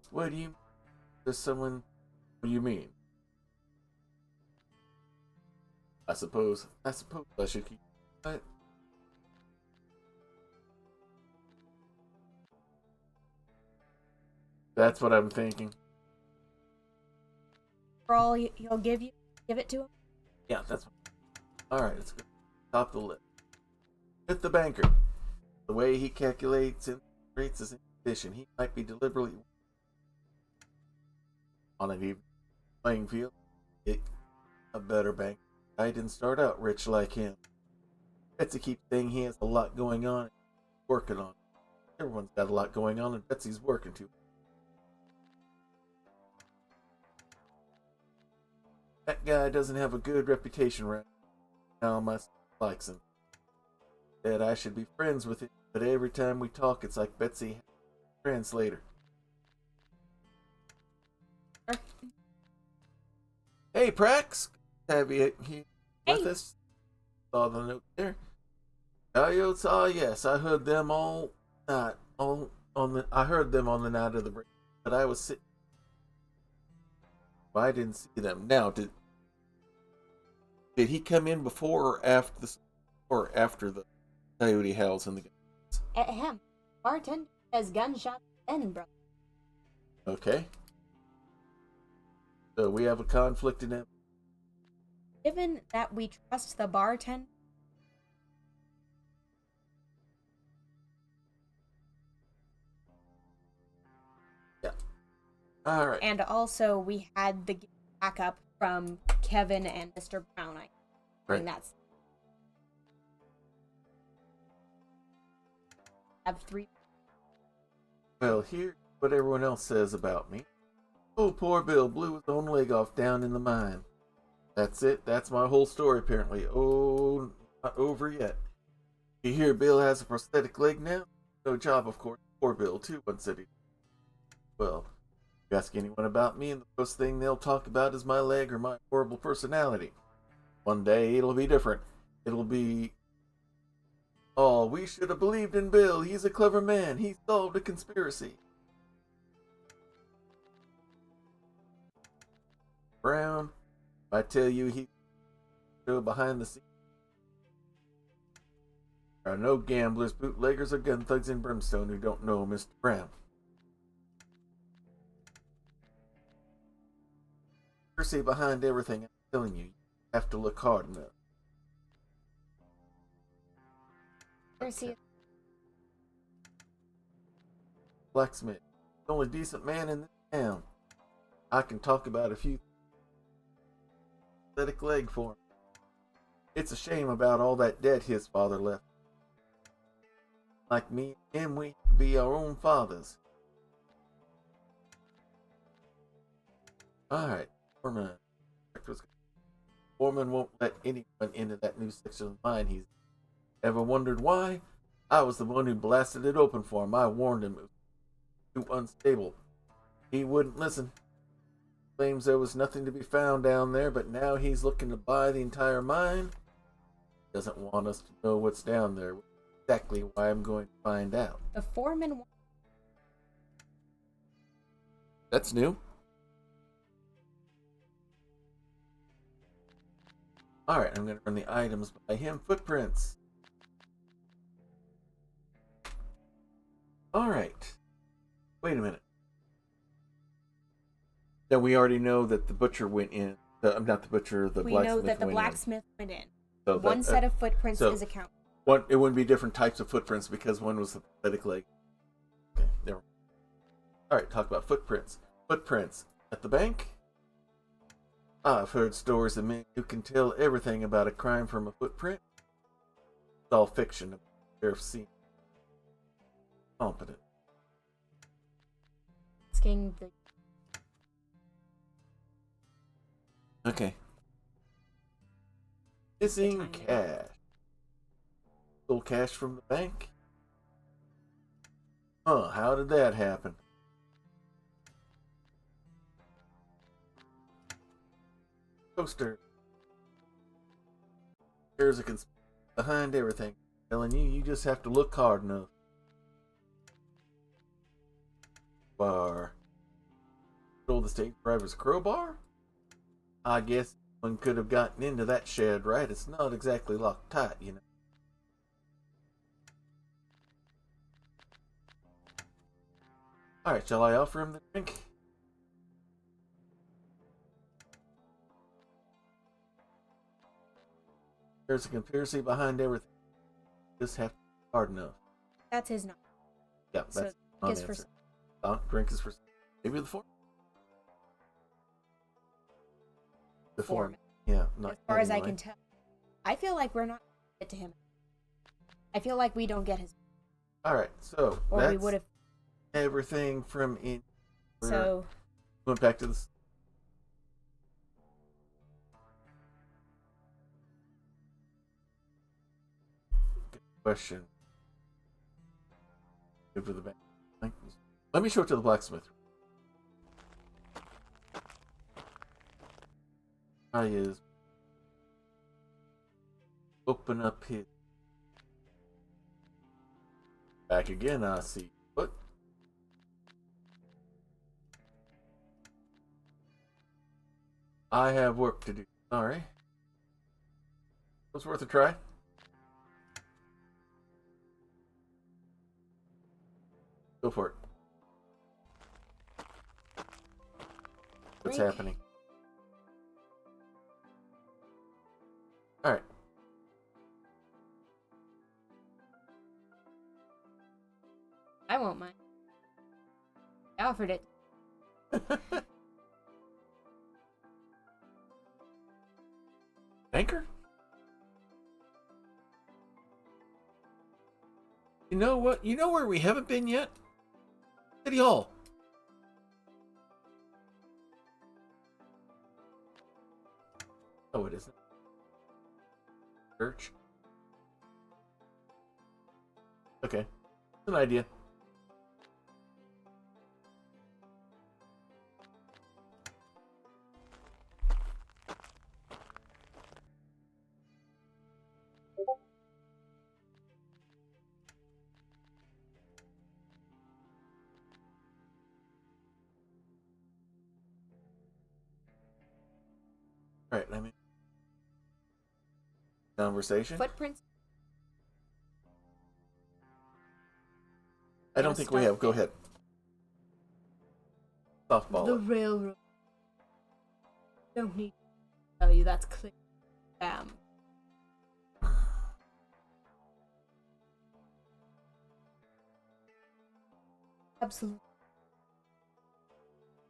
What do you? There's someone. What do you mean? I suppose I should keep. What? That's what I'm thinking. For all he'll give it to him. Yeah, that's. All right, let's go. Top of the list. With the banker, the way he calculates and rates his condition, he might be deliberately on an even playing field. A better bank. I didn't start out rich like him. Betsy keeps saying he has a lot going on, working on. Everyone's got a lot going on, and Betsy's working too. That guy doesn't have a good reputation right now. My son likes him. Said I should be friends with him, but every time we talk, it's like Betsy has a translator. Hey, Prax, have you here with us? Saw the note there. Coyotes, yes, I heard them all night. I heard them on the night of the break, but I was sitting. I didn't see them. Now, did he come in before or after the coyote howls in the guns? At him. Bartender has gunshots in, bro. Okay. So we have a conflict in that. Given that we trust the bartender. Yeah. All right. And also we had the backup from Kevin and Mr. Brown. I think that's. Have 3. Well, here's what everyone else says about me. Oh, poor Bill blew his own leg off down in the mine. That's it. That's my whole story, apparently. Oh, not over yet. You hear Bill has a prosthetic leg now? No job, of course. Poor Bill, too, one city. Well, if you ask anyone about me, and the first thing they'll talk about is my leg or my horrible personality. One day, it'll be different. It'll be... Oh, we should have believed in Bill. He's a clever man. He solved a conspiracy. Brown, I tell you, he behind the scenes. There are no gamblers, bootleggers, or gun thugs in Brimstone who don't know Mr. Brown. Mercy behind everything, I'm telling you have to look hard enough. Percy, Blacksmith, the only decent man in this town. I can talk about a few pathetic leg for him. It's a shame about all that debt his father left. Like me and him, we be our own fathers. Alright, Foreman won't let anyone into that new section of mine. He's ever wondered why? I was the one who blasted it open for him. I warned him it was too unstable. He wouldn't listen. Claims there was nothing to be found down there, but now he's looking to buy the entire mine. Doesn't want us to know what's down there. Exactly why I'm going to find out. the foreman. That's new. Alright, I'm going to run the items by him. Footprints. Alright. Wait a minute. Now we already know that the butcher went in. Not the butcher, the We blacksmith know that the went blacksmith went in. in. So One set of footprints so- is a count. It wouldn't be different types of footprints because one was the pathetic leg. Okay, there. Alright, talk about footprints. Footprints at the bank? I've heard stories of men who can tell everything about a crime from a footprint. It's all fiction. Sheriff seen. Competent. Asking the Okay. Missing timing. cash. Stole cash from the bank? Huh, how did that happen? Poster. There's a conspiracy behind everything. Telling you, you just have to look hard enough. Bar. Stole the stage driver's crowbar? I guess one could have gotten into that shed, right? It's not exactly locked tight, you know. Alright, shall I offer him the drink? There's a conspiracy behind everything. Just have to be hard enough. That's his number. Yeah, So that's drink not is answer. for Drink is for maybe the foreman. The foreman. Yeah, not as far as I anyway. can tell. I feel like we're not get to him. I feel like we don't get his, Alright, so or that's we would have. everything from in. So Went back to this. Good question. Good for the bank. Let me show it to the blacksmith. I is open up his back again. I see. What? I have work to do. Sorry. Was worth a try. Go for it. What's Drink. happening? Alright. I won't mind. I offered it. Anchor? You know what? You know where we haven't been yet? City Hall. Oh, it isn't. Church. Okay. It's an idea. Alright, let me. Conversation. Footprints. I don't think we have. Go ahead. Softball. The railroad. Don't need to tell you that's clear. Absolutely.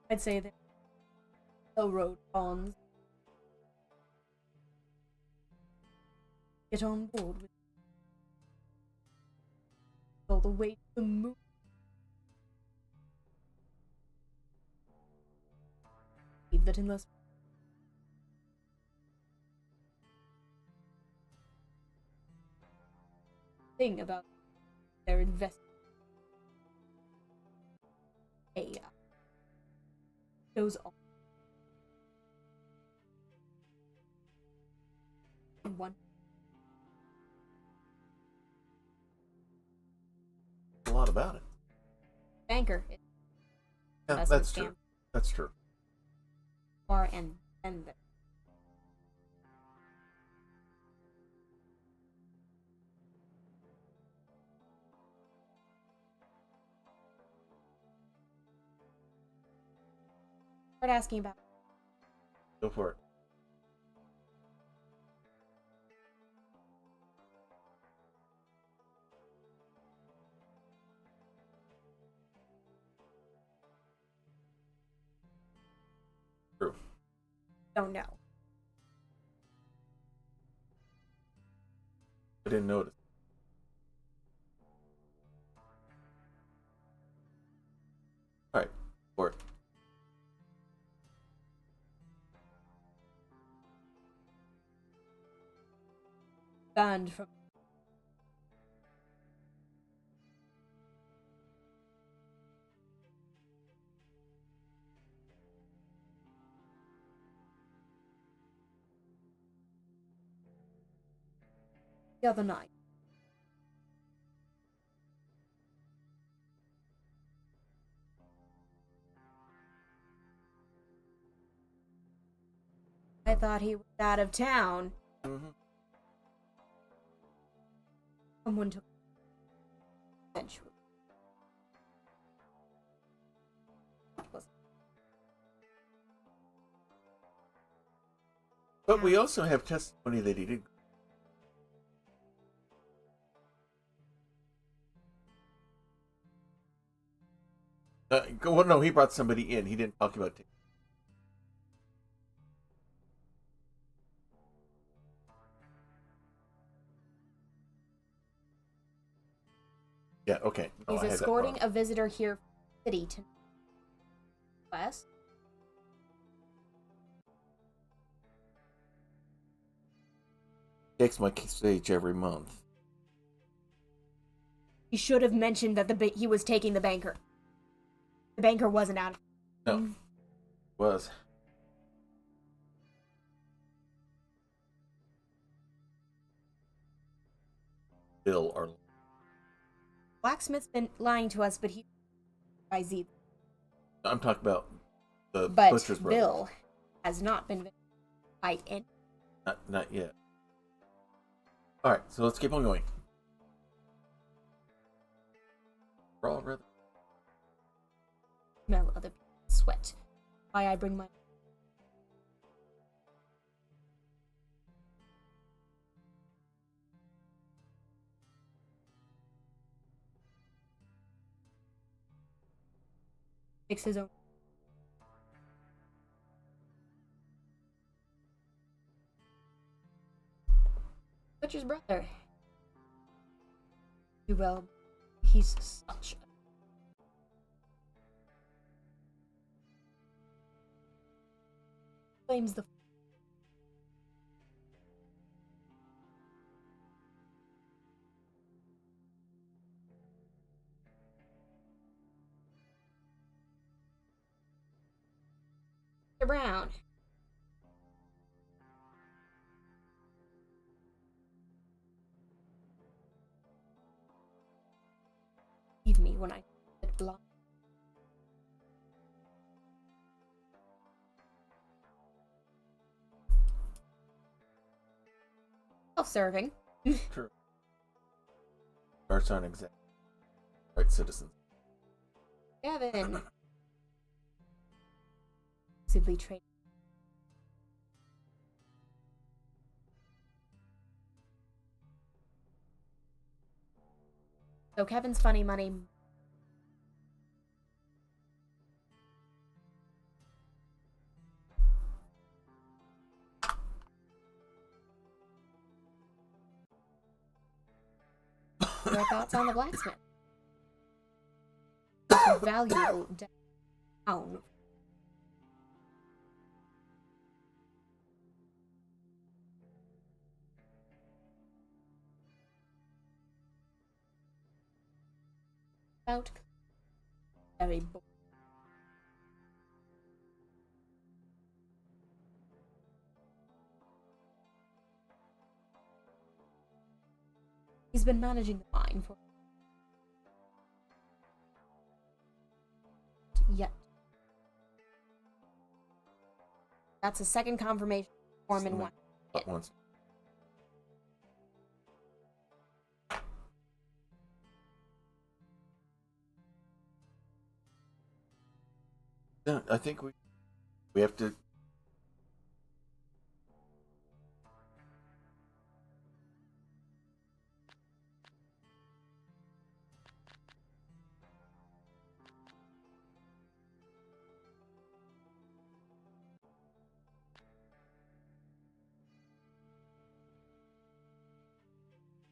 I'd say that railroad bonds get on board with all the way to the moon. That unless thing about their investment goes on. One A lot about it. banker. Yeah, that's true. That's true. Far and then start asking about. Go for it. True. Don't know. I didn't notice. All right, for it. Banned from. The other night. I thought he was out of town. Mm-hmm. Someone took eventually. But we also have testimony that he did. Well, no, he brought somebody in. He didn't talk about. Yeah. Okay. No, He's escorting a visitor here from the city to West. Takes my stage every month. He should have mentioned that he was taking the banker. The banker wasn't out. No, was. Bill or Blacksmith's been lying to us, but he by Z. I'm talking about the But Butcher's brother. Bill has not been by any. Not yet. All right, so let's keep on going. Raw, rather. Smell other people's sweat. Why I bring my. Fix his own. Butcher's brother. Well, he's such a. Blames the. Brown. Leave me when I get blind. Self-serving. True. Starts on exact. Right, citizens. Gavin. Simply trade. So Kevin's funny money. Your thoughts on the blacksmith? Value down. About very boring. He's been managing the mine for yet. That's a second confirmation. Foreman one. But once. Yeah, I think we have to.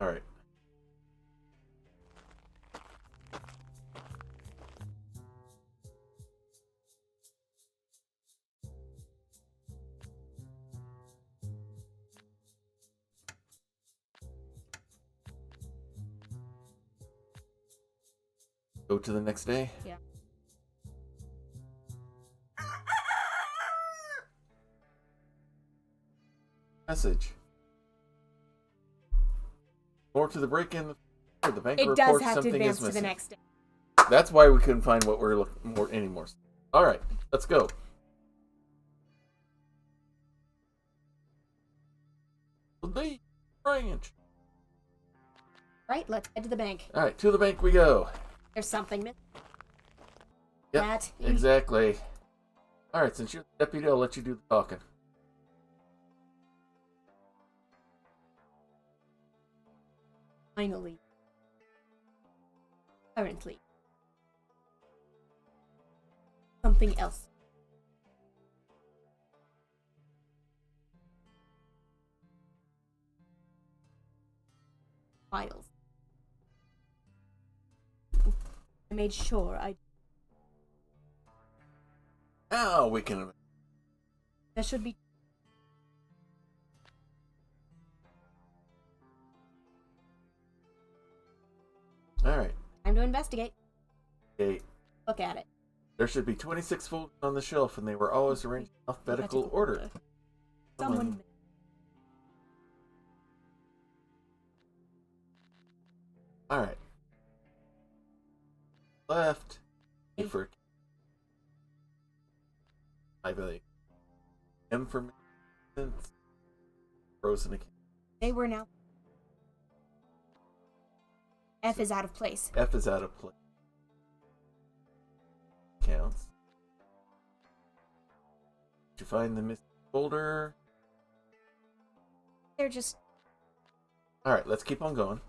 All right. Go to the next day. Yeah. Message. More to the break-in. The bank It does reports have to something advance is to the missing. next day. That's why we couldn't find what we're looking for anymore. All right, let's go. The branch. Right, let's head to the bank. All right, to the bank we go. There's something missing. Yep, That exactly. All right, since you're the deputy, I'll let you do the talking. Finally. Currently. Something else. Files. I made sure Now we can. there should be All right. time to investigate. Okay. Look at it. There should be 26 folders on the shelf, and they were always arranged in alphabetical order. Someone. All right. Left. A for liability. M for maintenance. Frozen account. They were now. F is out of place. F is out of place. Counts. Did you find the missing folder? They're just. All right, let's keep on going.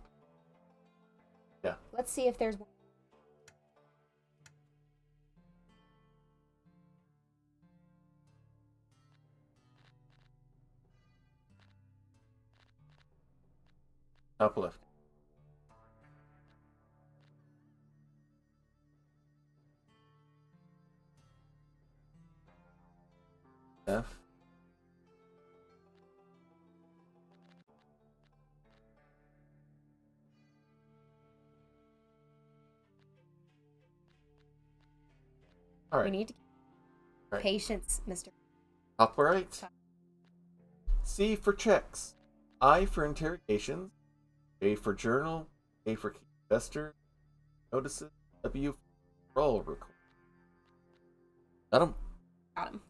Yeah. Let's see if there's one. Top left. F. All right. We need to Right. patience, Mr. Top right. C for checks. I for interrogations. J for journal. A for investor notices. W for roll record. Got 'em? Got him.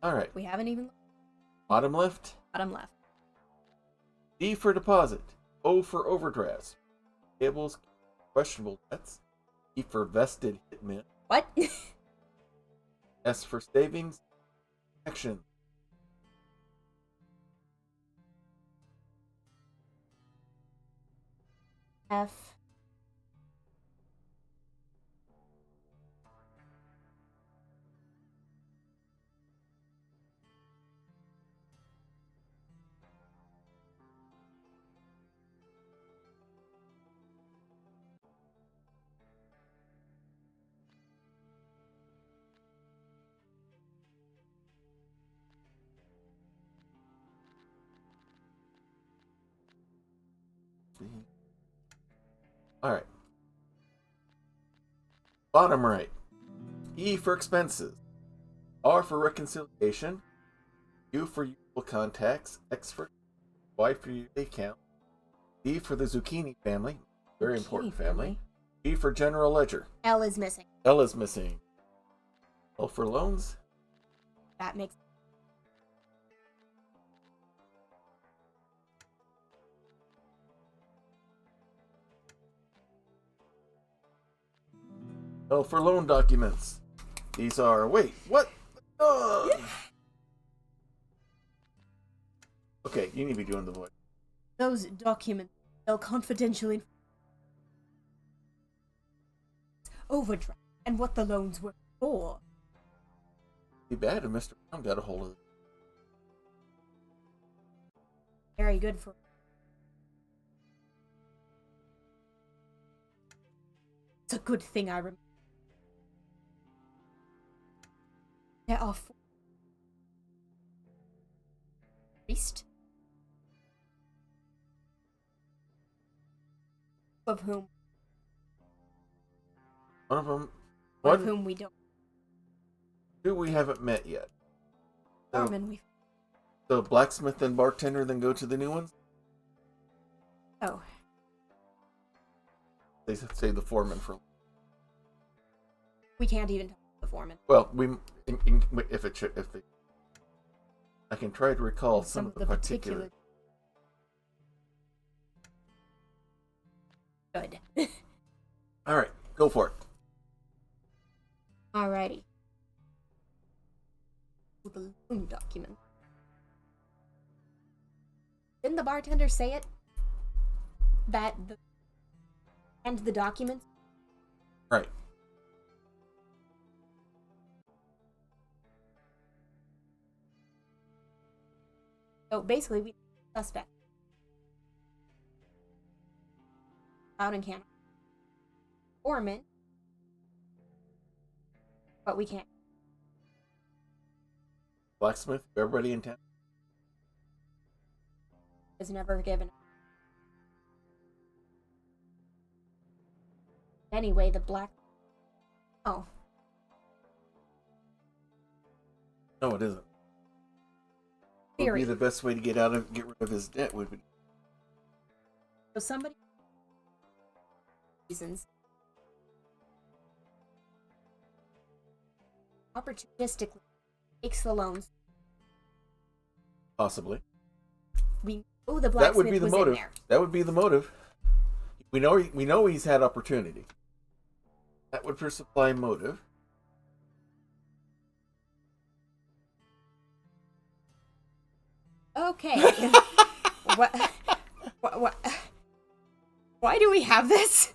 All right. We haven't even Bottom left. got him left. D for deposit. O for overdrafts. Payables, questionable debts. E for vested hitmen. What? S for savings. Action. F. Alright. Bottom right. E for expenses. R for reconciliation. U for useful contacts. X for Y for your account. D for the zucchini family. Very important family. G for general ledger. L is missing. L is missing. L for loans. That makes L for loan documents. These are. Wait, what? Okay, you need to be doing the voice. those documents. They'll confidentially overdraft and what the loans were for. Be bad if Mr. Brown got a hold of it. Very good for. It's a good thing I remember. There are 4 priests, of whom One of them. one of whom we don't. Two we haven't met yet. So, Foreman we. so blacksmith and bartender, then go to the new ones. Oh, They say the foreman for. we can't even talk to the foreman. Well, if they. I can try to recall some of the particular. Good. All right, go for it. Alrighty. The loan document. Didn't the bartender say it? That the and the documents? Right. So basically, we suspect out in Canada. Foreman, but we can't. Blacksmith, everybody in town. Is never given. Anyway, the black. Oh, No, it isn't. Would theory. be the best way to get rid of his debt would be. So somebody reasons opportunistically takes the loans. Possibly. We know the That blacksmith would be the was motive. in there. That would be the motive. We know he's had opportunity. That would supply motive. Okay. what? Why do we have this?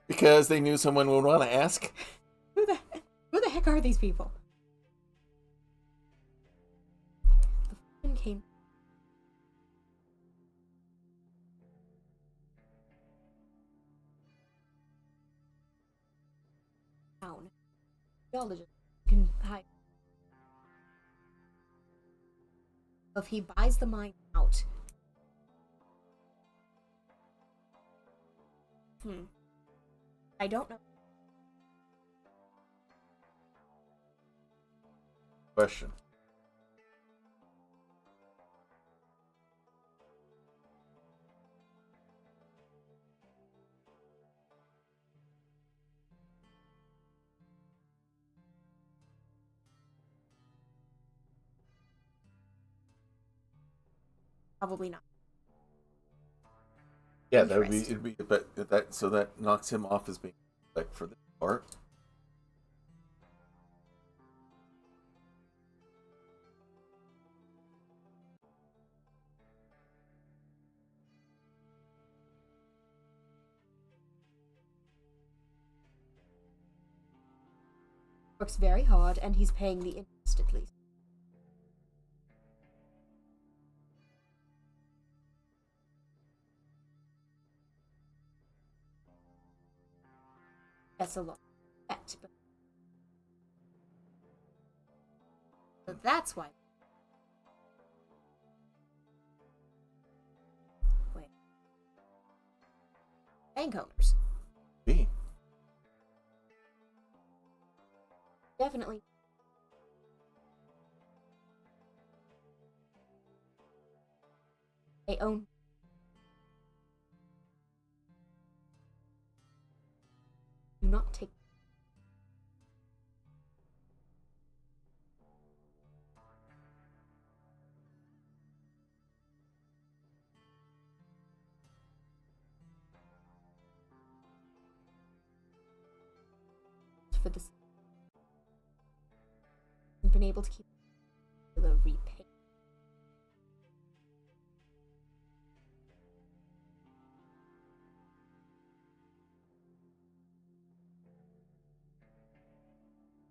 Because they knew someone would want to ask. Who the heck are these people? The woman came. Down. Geologist can hide. If he buys the mine out. I don't know. Question. Probably not. Yeah, that would be interest. it'd be but that so that knocks him off as being like for this part. Works very hard, and he's paying the interest at least. That's a lot. But so that's why. Wait. Bank owners. B. Definitely. They own. Do not take. For this. Been able to keep the repay.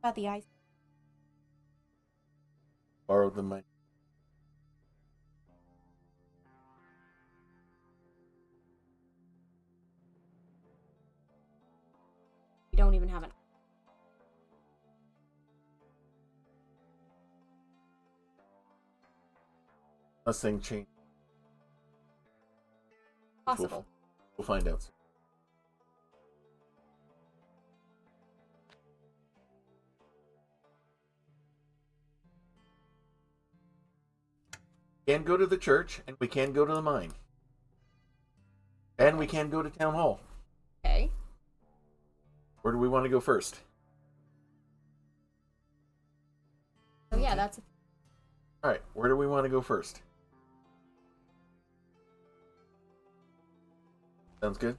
About the ice. Borrowed the money. We don't even have an. Nothing changed. Possible. We'll find out soon. We can go to the church, and we can go to the mine. And we can go to town hall. Okay. Where do we want to go first? So yeah, that's. Alright, where do we want to go first? Sounds good.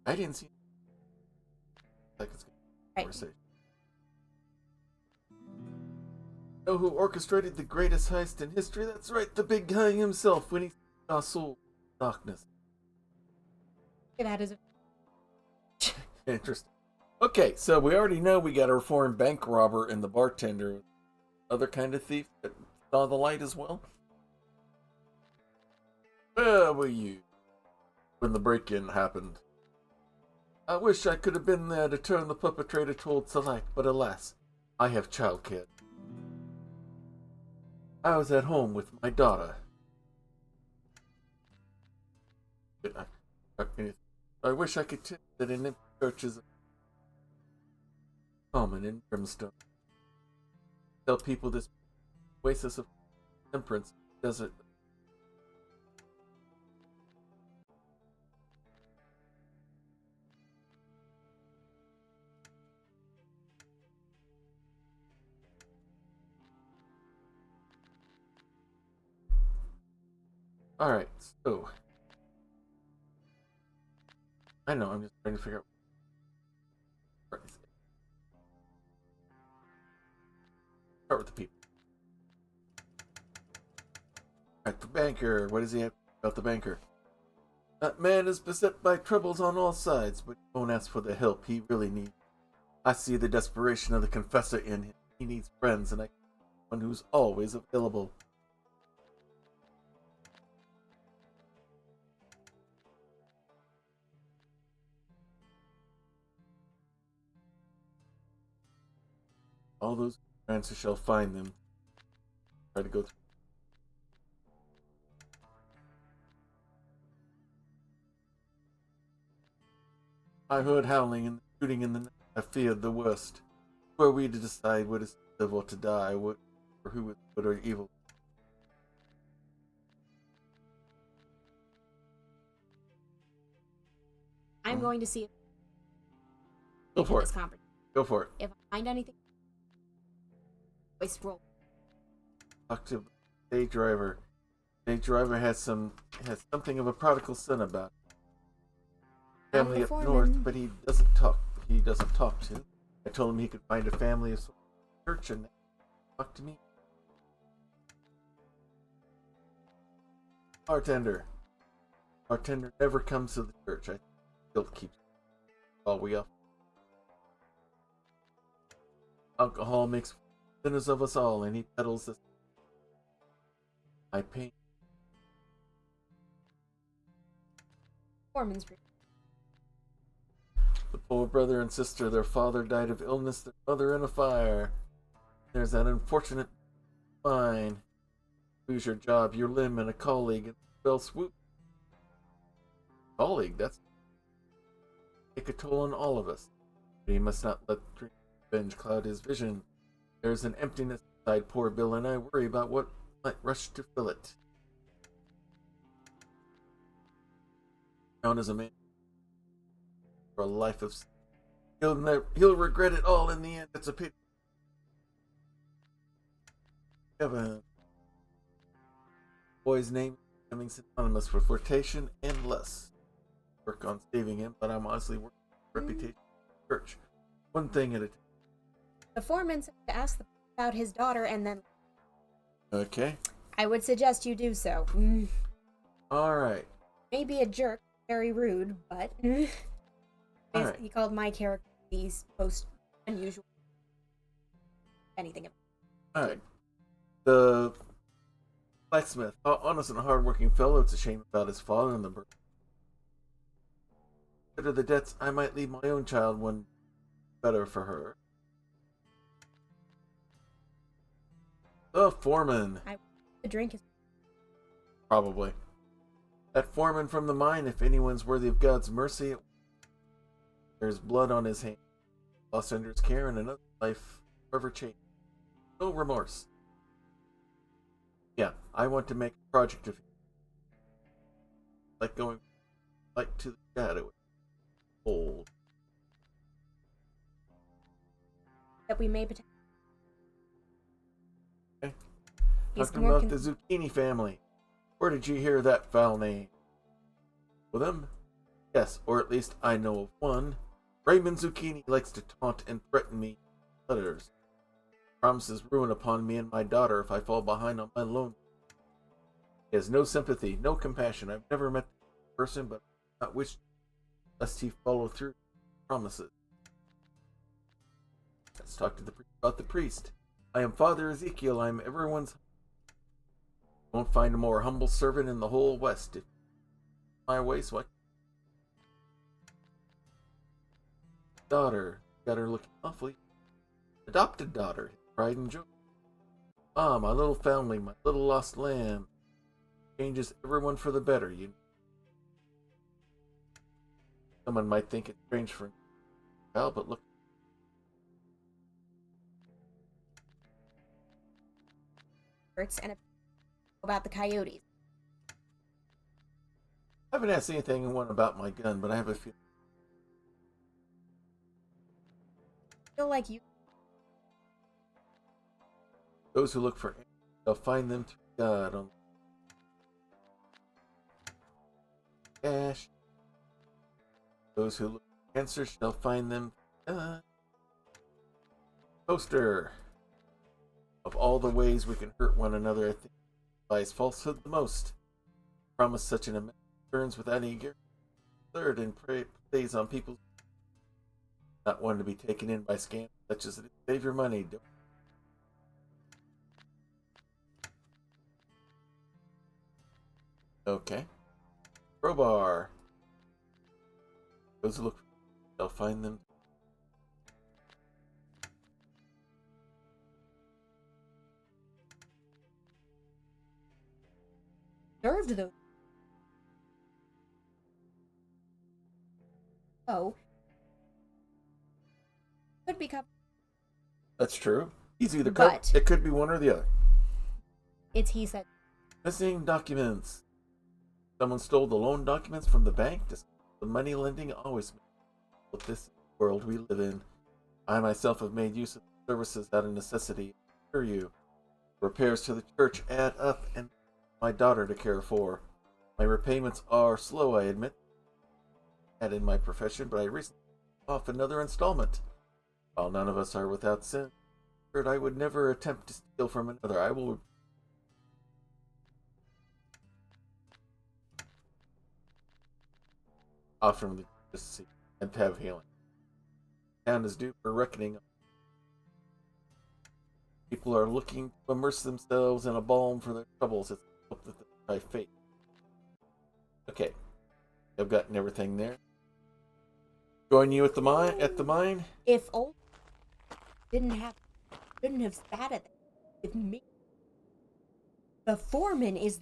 I didn't see. Like it's good Right. conversation. Know who orchestrated the greatest heist in history? That's right, the big guy himself when he saw soul darkness. That is. Interesting. Okay, so we already know we got a reformed bank robber and the bartender. Other kind of thief that saw the light as well? Where were you when the break-in happened? I wish I could have been there to turn the perpetrator towards the light, but alas, I have childcare. I was at home with my daughter. I wish I could tell that in empty churches common in Brimstone. Tell people this oasis of temperance desert. Alright, so I know, I'm just trying to figure out. Start with the people. Alright, the banker. What does he have about the banker? That man is beset by troubles on all sides, but he won't ask for the help he really needs. I see the desperation of the confessor in him. He needs friends, and I one who's always available. All those answers shall find them. Try to go through. I heard howling and shooting in the night. I feared the worst. Who are we to decide what is to live or to die, or who is good or evil? I'm going to see. Go for this it. conversation. Go for it. If I find anything, voice roll. Talk to Stage Driver. Stage Driver has something of a prodigal son about I'm family the up foreman. north, but he doesn't talk. He doesn't talk to. I told him he could find a family of church and talk to me. Bartender. Bartender never comes to the church. I think guilt keeps all we up. Alcohol makes sinners of us all, and he peddles this. I pain. Foreman's room. The poor brother and sister, their father died of illness, their mother in a fire. There's that unfortunate mine. Lose your job, your limb, and a colleague, and spell swoop. Colleague, that's take a toll on all of us. But he must not let revenge cloud his vision. There's an emptiness inside poor Bill, and I worry about what might rush to fill it. Known as a man for a life of sin. He'll regret it all in the end. It's a pity. Kevin. Boy's name is becoming synonymous with flirtation and lust. Work on saving him, but I'm honestly working on reputation of the church. One thing at a time. The foreman said to ask the about his daughter, and then Okay. I would suggest you do so. Alright. Maybe a jerk, very rude, but Alright. he called my character the most unusual. Anything. Alright. The blacksmith, honest and hard-working fellow, it's a shame about his father and the birth. Consider the debts. I might leave my own child one better for her. The foreman. The drink is Probably. That foreman from the mine, if anyone's worthy of God's mercy, there's blood on his hand. Lost under his care and another life forever changed. No remorse. Yeah, I want to make a project of him. Like going like to the shadow. Old. that we may potentially. Okay. He's Talking more about the Zucchini family. Where did you hear that foul name? With them? Yes, or at least I know of one. Raymond Zucchini likes to taunt and threaten me with letters. Promises ruin upon me and my daughter if I fall behind on my loan. He has no sympathy, no compassion. I've never met the person, but I not wish lest he follow through promises. Let's talk to the priest about the priest. I am Father Ezekiel. I am everyone's. Won't find a more humble servant in the whole West. If my way, so I. Daughter, got her looking awfully. Adopted daughter, pride and joy. Ah, my little family, my little lost lamb. Changes everyone for the better. You. Someone might think it's strange for well, but look. And about the coyotes. I haven't asked anything about my gun, but I have a feeling. I feel like you. Those who look for answers, they'll find them through God on cash. Those who look for answers shall find them through God. Poster. Of all the ways we can hurt one another, I think lies falsehood the most. Promise such an amount turns without any guarantee. Third, and plays on people not one to be taken in by scams such as save your money. Don't. Okay. Crowbar. Those who look, they'll find them. Served those. Oh. Could be covered. That's true. He's either But- it could be one or the other. It's he said. Missing documents. Someone stole the loan documents from the bank. The money lending always with this world we live in. I myself have made use of services out of necessity. I assure you, repairs to the church add up, and my daughter to care for. My repayments are slow, I admit, and in my profession, but I recently paid off another installment. While none of us are without sin, I would never attempt to steal from another. I will offer him the justice and to have healing. The town is due for reckoning. People are looking to immerse themselves in a balm for their troubles. It's hope that they try fate. Okay, I've gotten everything there. Join you at the mine. At the mine. If old shouldn't have sat at that with me. The foreman is.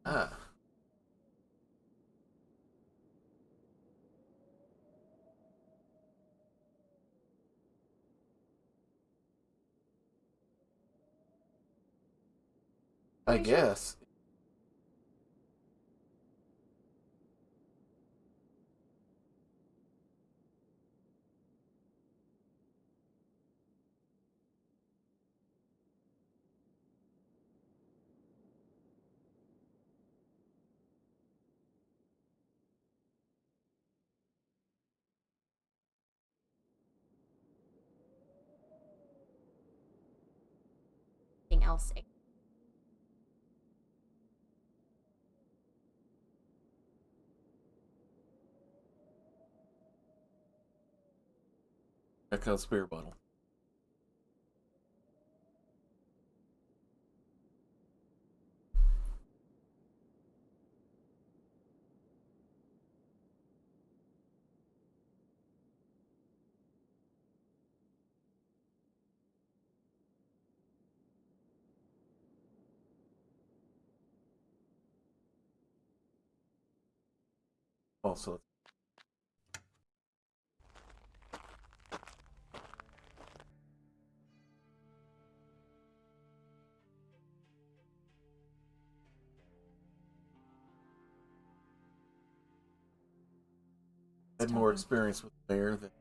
Ah. I guess. Something else. Check out spirit bottle. Also, had more experience with the mayor than.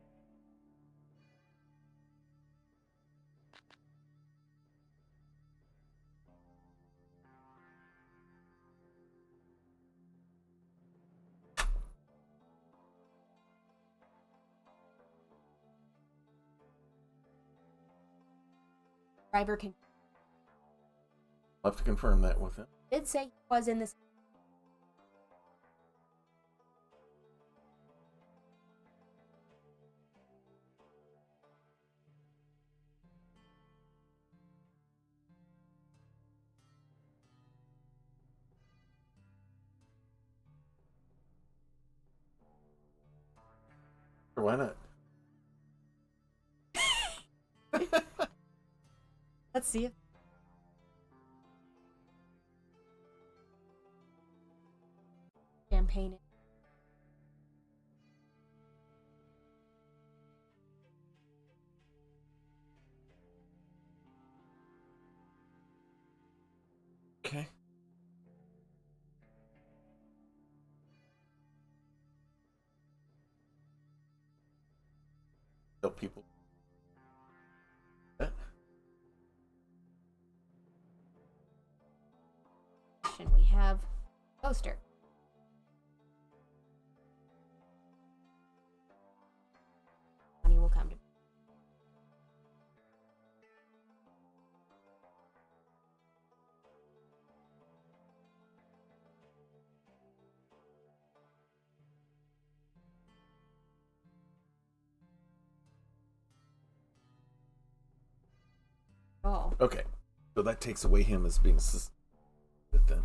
Driver can. I'll have to confirm that with him. Did say he was in this. Sure, why not? Let's see if. Champagne. Okay. Tell people. We have poster. Money will come to. Oh. Okay. So that takes away him as being suspended then.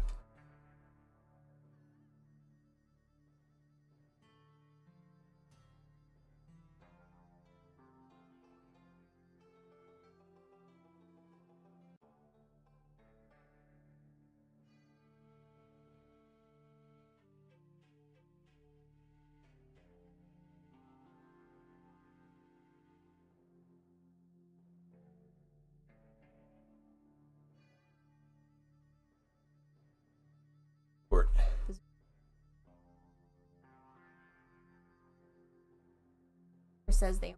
says they.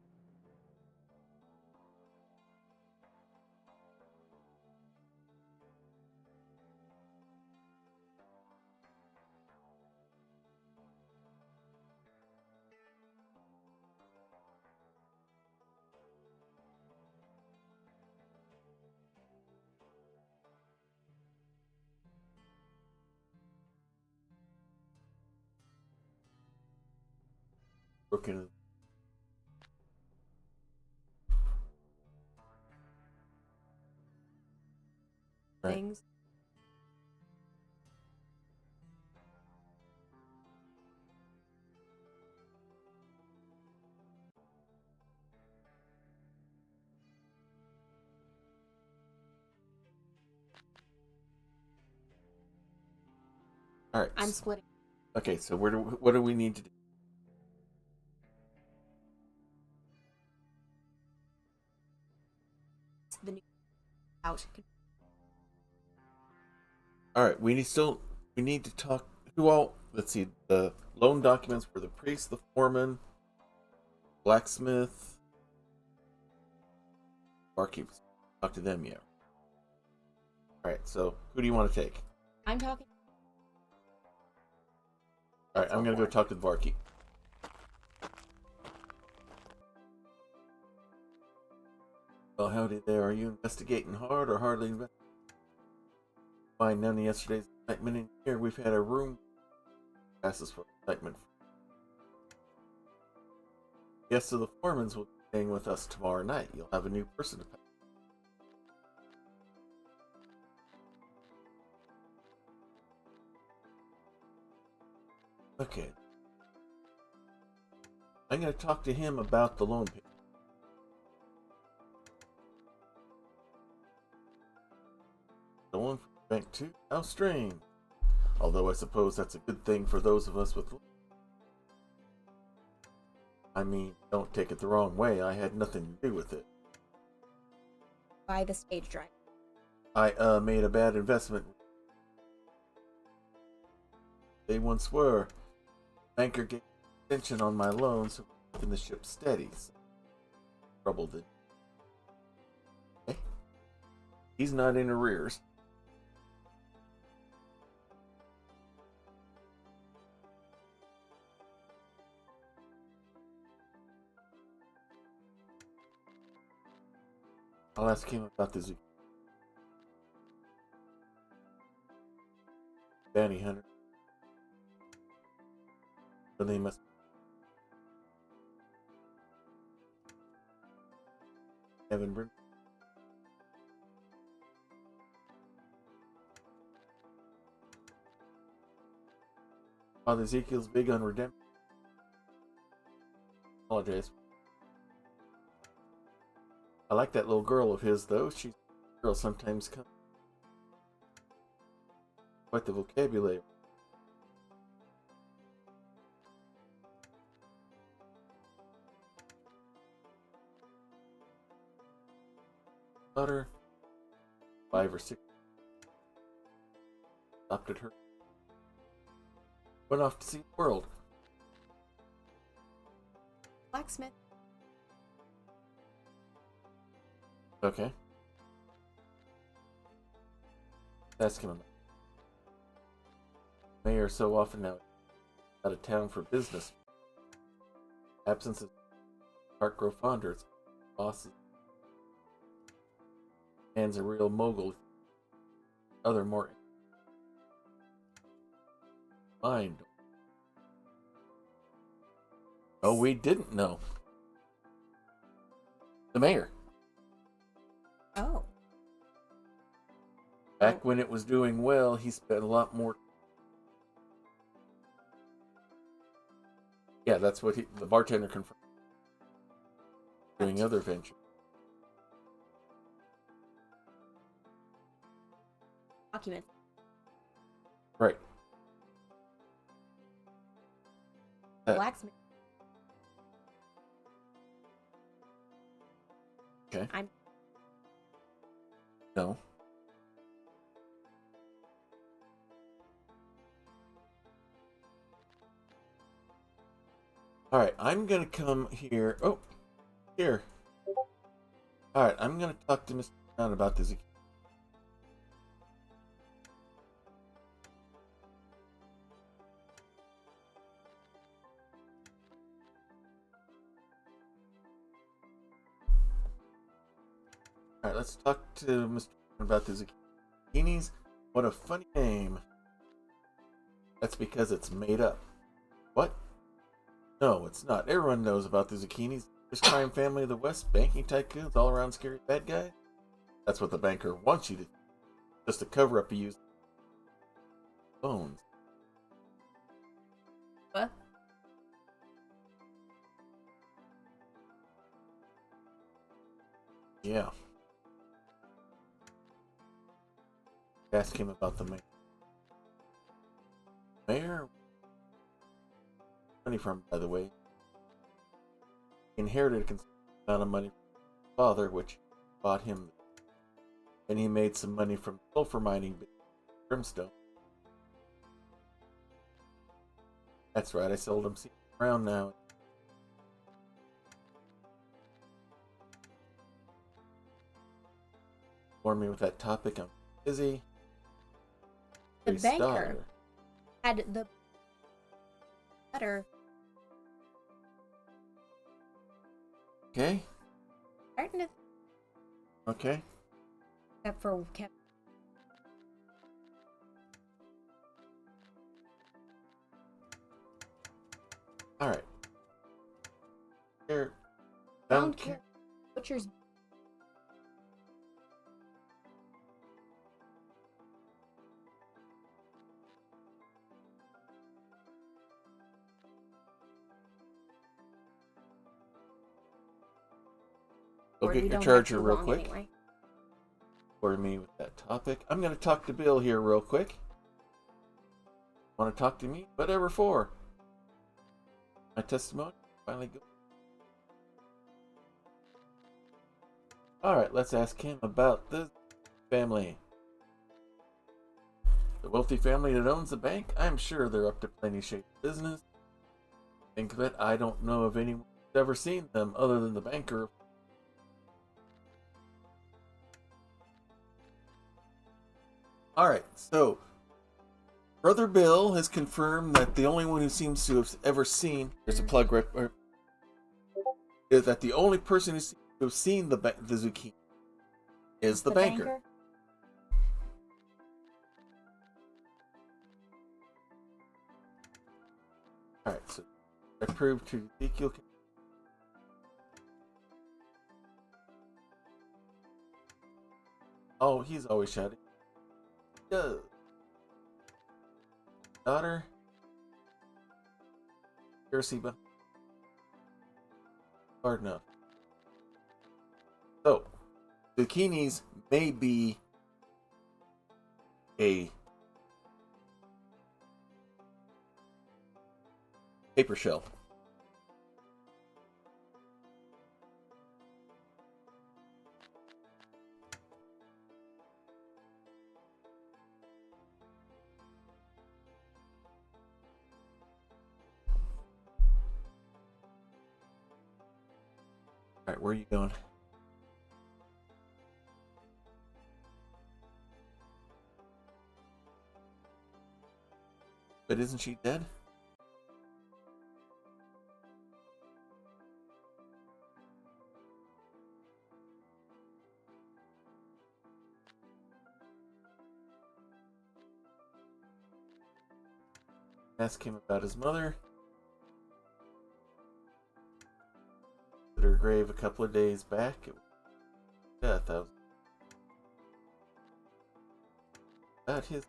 Broken. Right. Things. All right. I'm splitting. Okay, so what do we need to do? The new out. All right, we need to talk. Who all? Let's see. The loan documents for the priest, the foreman, blacksmith, barkeepers. Talk to them yet? All right. So who do you want to take? I'm talking. All right, I'm gonna go talk to the barkeep. Well, howdy there. Are you investigating hard or hardly investigating? Fine, none of yesterday's indictment in here. We've had a room passes for indictment. Guests of the Foremans will be staying with us tomorrow night. You'll have a new person to pay. Okay. I'm going to talk to him about the loan payment. Stolen from the bank too? How strange. Although I suppose that's a good thing for those of us with... I mean, don't take it the wrong way. I had nothing to do with it. By the stage drive. I made a bad investment. They once were. Banker gave extension on my loan, so keeping the ship steady. So troubled it. Okay. He's not in arrears. I'll ask him about the bounty hunter. So they must. Evan Brin. Father Ezekiel's big on redemption. Apologize. I like that little girl of his, though. She's a girl sometimes comes. Quite the vocabulary. Daughter, 5 or 6. Adopted her. Went off to see the world. Blacksmith. Okay. Ask him about it. Mayor so often now out of town for business. Absence of Parkgrove Fonders. Bosses. Man's a real mogul. Other more mind. Oh, we didn't know. The mayor. Oh. Back when it was doing well, he spent a lot more. Yeah, that's what the bartender confirmed. Doing other ventures. Documents. Right. Blacksmith. Okay. I'm. No. All right, I'm gonna come here. Oh, Here. Alright, I'm gonna talk to Mr. Brown about the zucchini. Alright, let's talk to Mr. Brown about the zucchinis. What a funny name. That's because it's made up. What? No, it's not. Everyone knows about the zucchinis. This crime family of the West, banking tycoons, all around scary bad guy. That's what the banker wants you to do. Just a cover up he used. Bones. What? Yeah. Ask him about the mayor. Mayor? Money from, by the way. He inherited a considerable amount of money from his father, which bought him. And he made some money from sulfur mining brimstone. That's right, I sold him around now. Bore me with that topic, I'm busy. The Grace banker daughter. had the letter. Okay, Starting to okay. except for Kevin. Alright. Here. Found butcher's. Go Or get we your don't have charger too real long quick. anyway. For me with that topic. I'm going to talk to Bill here real quick. Want to talk to me? Whatever for. My testimony finally go. Alright, let's ask him about the family. The wealthy family that owns the bank? I'm sure they're up to plenty shape business. Think of it, I don't know of anyone who's ever seen them other than the banker. Alright, so Brother Bill has confirmed that the only one who seems to have ever seen, there's a plug right, is that the only person who seems to have seen the zucchini is the banker. Alright, so I proved to Ezekiel. Oh, he's always shouting. Yeah. Daughter. Hirosiba. Hard enough. So, zucchinis may be a paper shell. Alright, where are you going? But isn't she dead? Ask him about his mother. At her grave a couple of days back. It was death. I was about his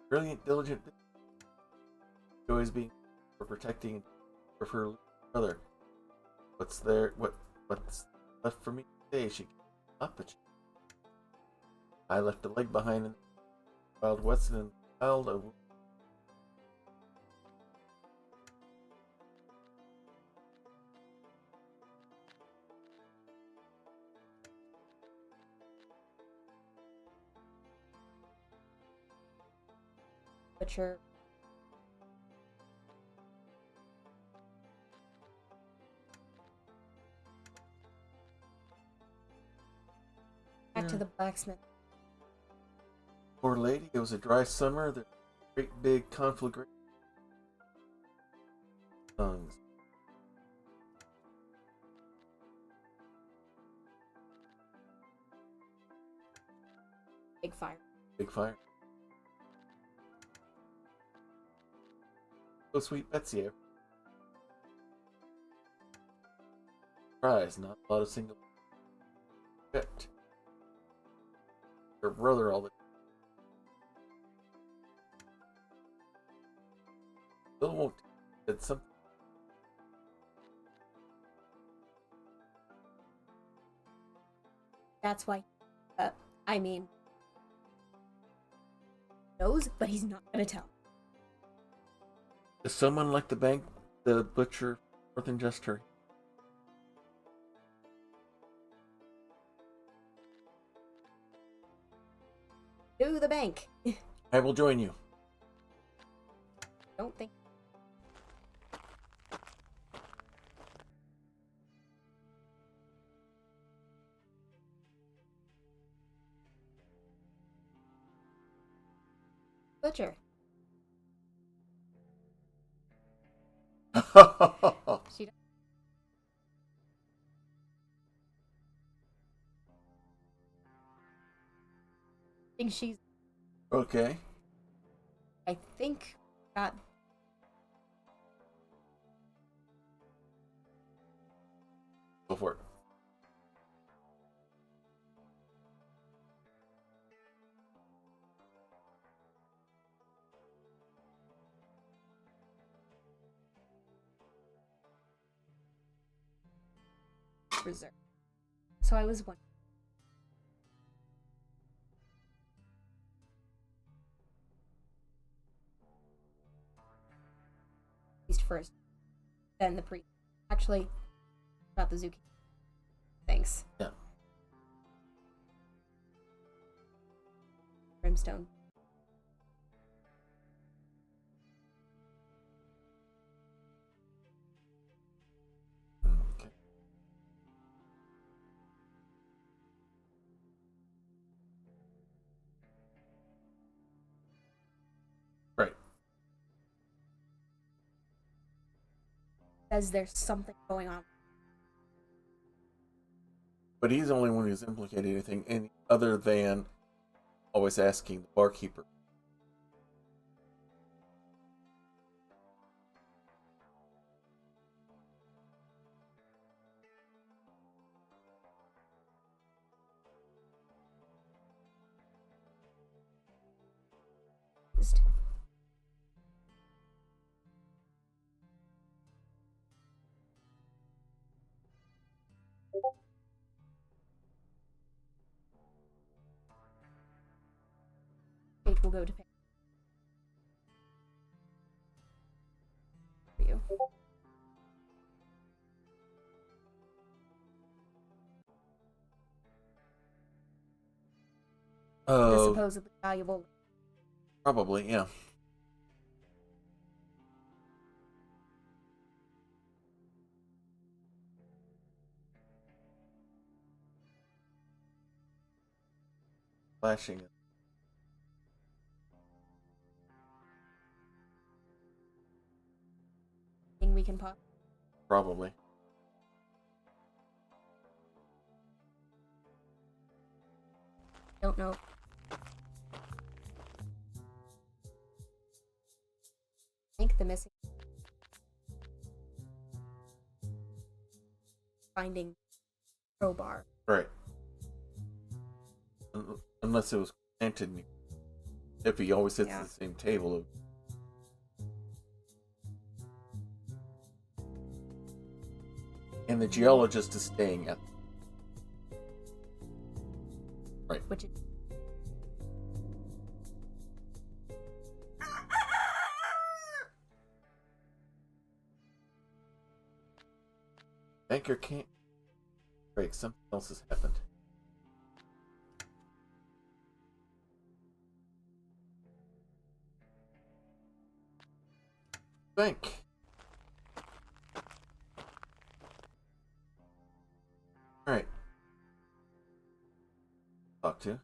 brilliant, diligent, always being for protecting of her brother. What's left for me today? She gave up, but I left a leg behind in the Wild West and wild. Butcher. Back to the blacksmith. Poor lady, it was a dry summer. There's a great big conflagration. Tongues. Big fire. Big fire. Oh, sweet Betsy. Surprise, not a lot of single. Shit. Her brother all the still won't did something. That's why. I mean, knows, but he's not gonna tell. Is someone like the butcher, more than just her? To the bank. I will join you. Don't think. Butcher. She thinks she's. Okay. I think got. Go for it. Reserve. So I was wondering. Priest first, then the priest. Actually, about the zucchini. Thanks. Yeah. Brimstone. Okay. Right. Says there's something going on. But he's the only one who's implicated anything any other than always asking the barkeeper. Kate will go to pay for you. The Oh, supposedly valuable. probably, yeah. Flashing. Thing we can pop. Probably. Don't know. I think the missing. Finding crowbar. Right. Unless it was planted. If he always sits Yeah. at the same table. And the geologist is staying at. Right. Which is Banker can't break. Something else has happened. Bank. Alright. to.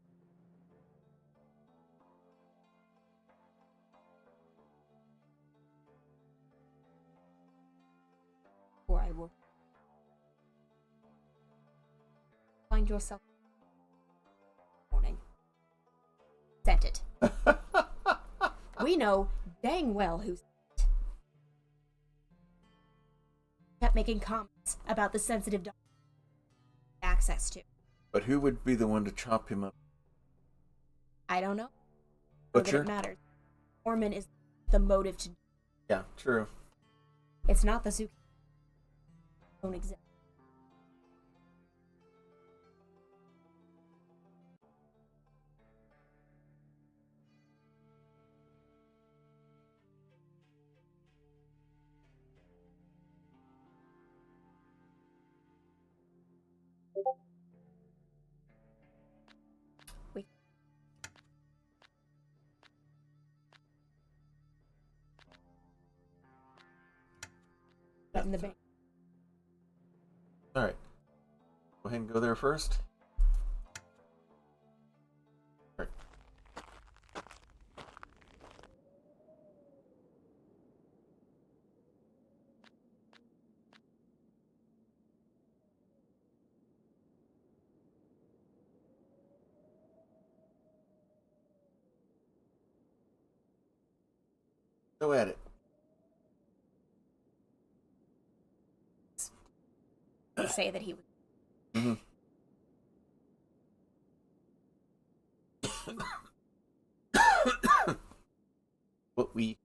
Or I will find yourself morning. Sent it. We know dang well who sent it. Kept making comments about the sensitive document access to. But who would be the one to chop him up? I don't know. Or that Butcher? it matters. Orman is the motive to. Yeah, true. It's not the Zuki. Don't exist. We in the bank. Alright. Go ahead and go there first. Alright. Go at it. Say that he was. Mm-hmm. What we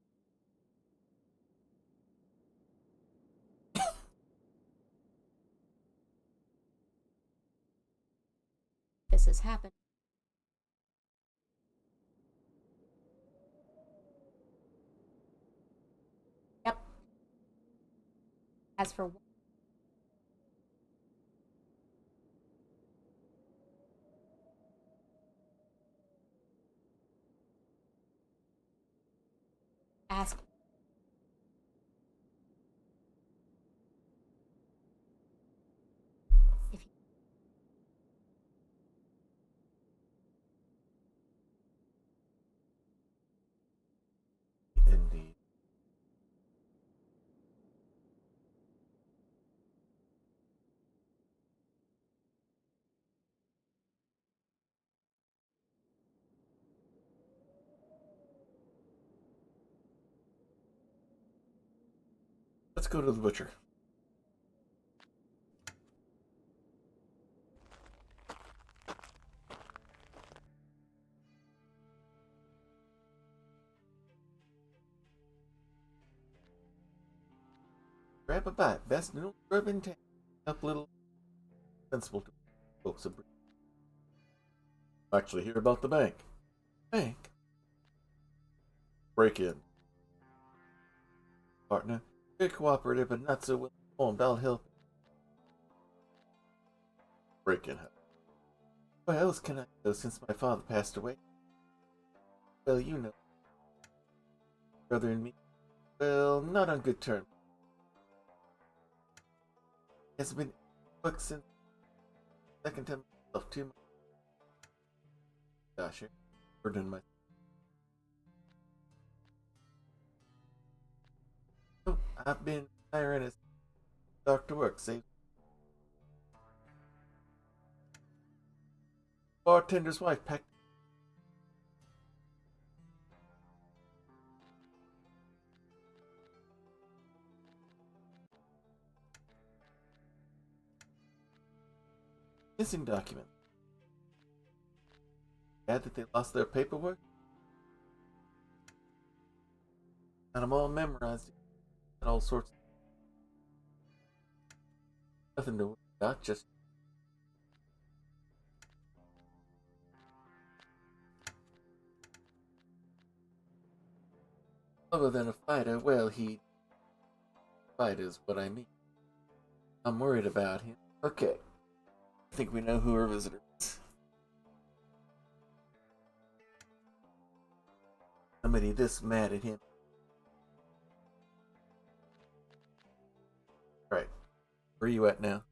This has happened. Yep. As for ask if he, indeed. Let's go to the butcher. Grab a bite. Best noodle grub in town. Up little sensible to folks. Actually, hear about the bank. Bank? Break in. Partner. Very cooperative but not so well informed. I'll help. Break in. Where else can I go since my father passed away? Well, you know. Brother and me. Well, not on good terms. Has been booked since second time myself 2 months. Gosh, you're burdening my. Oh, I've been hiring as Dr. Work. Save bartender's wife packed. Missing document. Bad that they lost their paperwork. And I'm all memorized. And all sorts. Nothing to worry about. Just. Other than a fighter, well, he. Fight is what I mean. I'm worried about him. Okay. I think we know who our visitor is. Somebody this mad at him. Right. Where are you at now?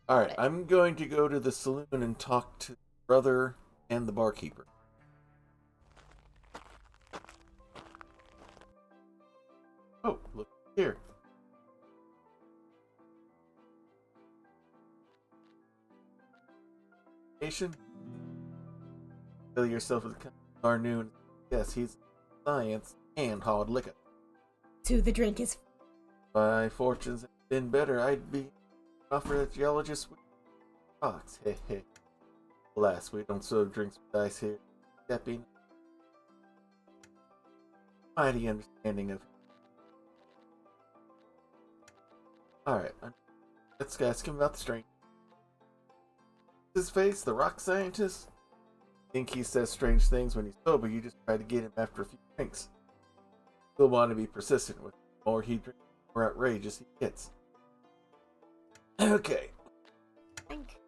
All right, Got it. I'm going to go to the saloon and talk to the brother and the barkeeper. Oh, look here. Nation, fill yourself with our noon. Yes, he's science and hard liquor. To the drink is. My fortunes have been better. I'd be offered a geologist with rocks. Heh heh. Alas, we don't serve drinks with ice here. Stepping. Mighty understanding of. Alright, let's ask him about the strain. His face, the rock scientist? Think he says strange things when he's sober, you just try to get him after a few drinks. He'll want to be persistent with him. The more he drinks, the more outrageous he gets. Okay. Drink.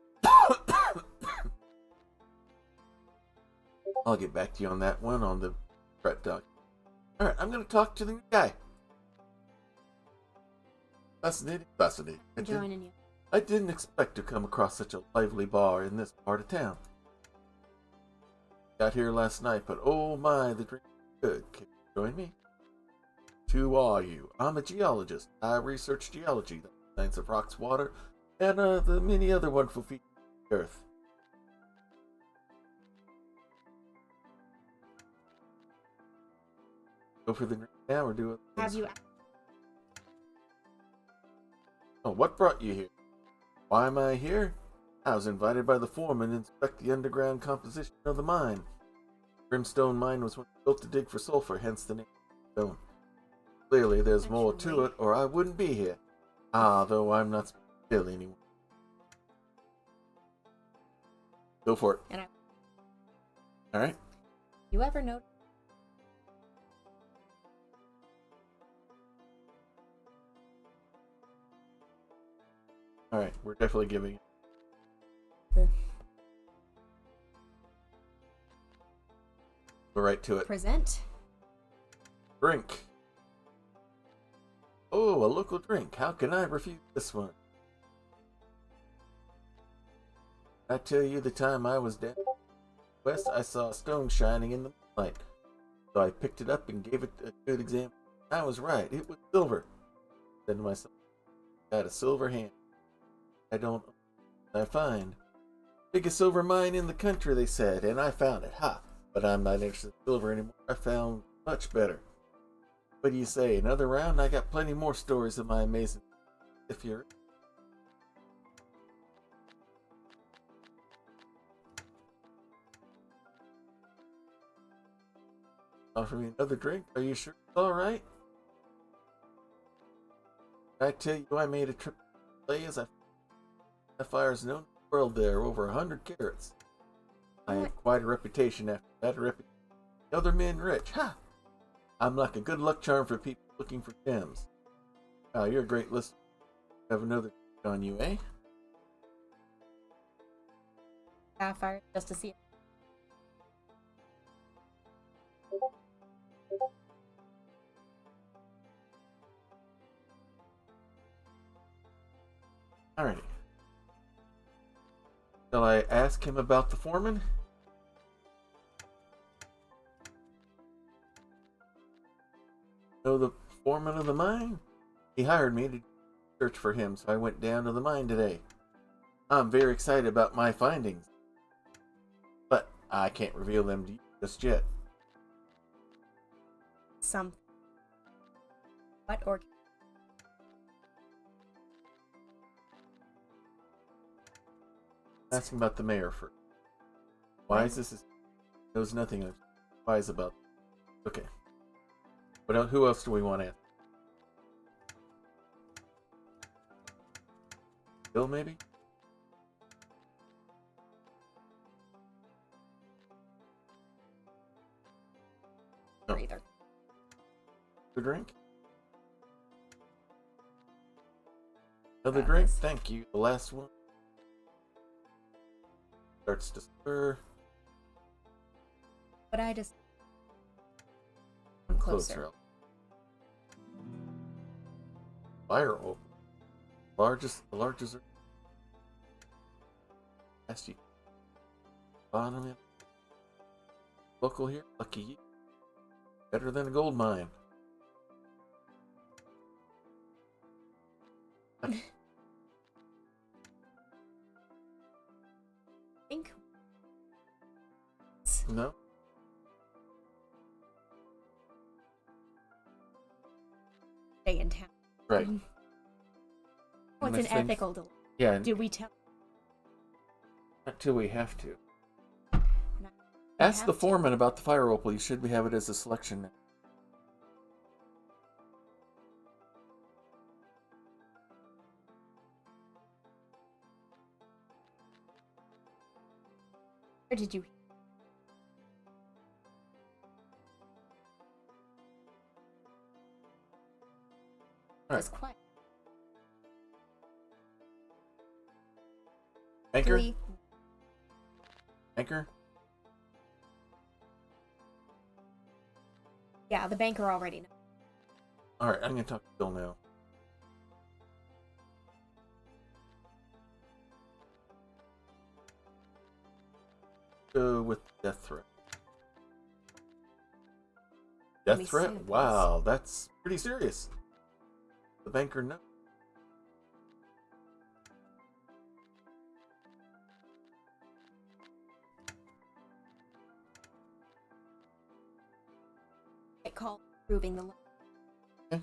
I'll get back to you on that one on the threat doc. Alright, I'm gonna talk to the new guy. Fascinating. I'm joining you. I didn't expect to come across such a lively bar in this part of town. Got here last night, but oh my, the drink is good. Can you join me? Who are you? I'm a geologist. I research geology, the science of rocks, water, and the many other wonderful features of the Earth. Go for the drink now or do it? Have you? Oh, what brought you here? Why am I here? I was invited by the foreman to inspect the underground composition of the mine. Brimstone mine was once built to dig for sulfur, hence the name Stone. Clearly there's more to it, or I wouldn't be here. Though I'm not still anymore. Go for it. And Alright. you ever notice? Alright, we're definitely giving it. Go right to it. Present. Drink. Oh, a local drink. How can I refuse this one? I tell you, the time I was down west, I saw a stone shining in the moonlight. So I picked it up and gave it a good example. I was right. It was silver. Said to myself, got a silver hand. I find. Biggest silver mine in the country, they said, and I found it. Ha! But I'm not interested in silver anymore. I found much better. What do you say? Another round? I got plenty more stories of my amazing. If you're. Offer me another drink? Are you sure it's alright? I tell you, I made a trip to Blaze. The fire's known in the world there, over 100 carats. I have quite a reputation after that. Other men rich. Ha! I'm like a good luck charm for people looking for gems. Wow, you're a great listener. Have another on you, eh? Sapphire, just to see it. Alrighty. Shall I ask him about the foreman? Know the foreman of the mine? He hired me to search for him, so I went down to the mine today. I'm very excited about my findings, but I can't reveal them to you just yet. Something. What or Ask him about the mayor first. Why is this? Knows nothing wise about. Okay. What else, who else do we want to ask? Bill, maybe? No. either? A drink? Another Got drink? this. Thank you. The last one. Starts to stir. But I just come closer. Closer. Fire open. The largest. Last you. Bottom. Local here. Lucky you. Better than a gold mine. think No? stay in town. Right. What's an Unless things- ethical delay? Yeah, Do we tell? not till we have to. Not- Ask have the to. foreman about the firewall, please. Should we have it as a selection now? Or did you? Right. Just quiet. Anchor? Really? Anchor? Yeah, the banker already knows. Alright, I'm gonna talk to Bill now. Go with death threat. Let me Death see threat? what it Wow, that's pretty serious. The banker knows. Get called proving the loan. Okay.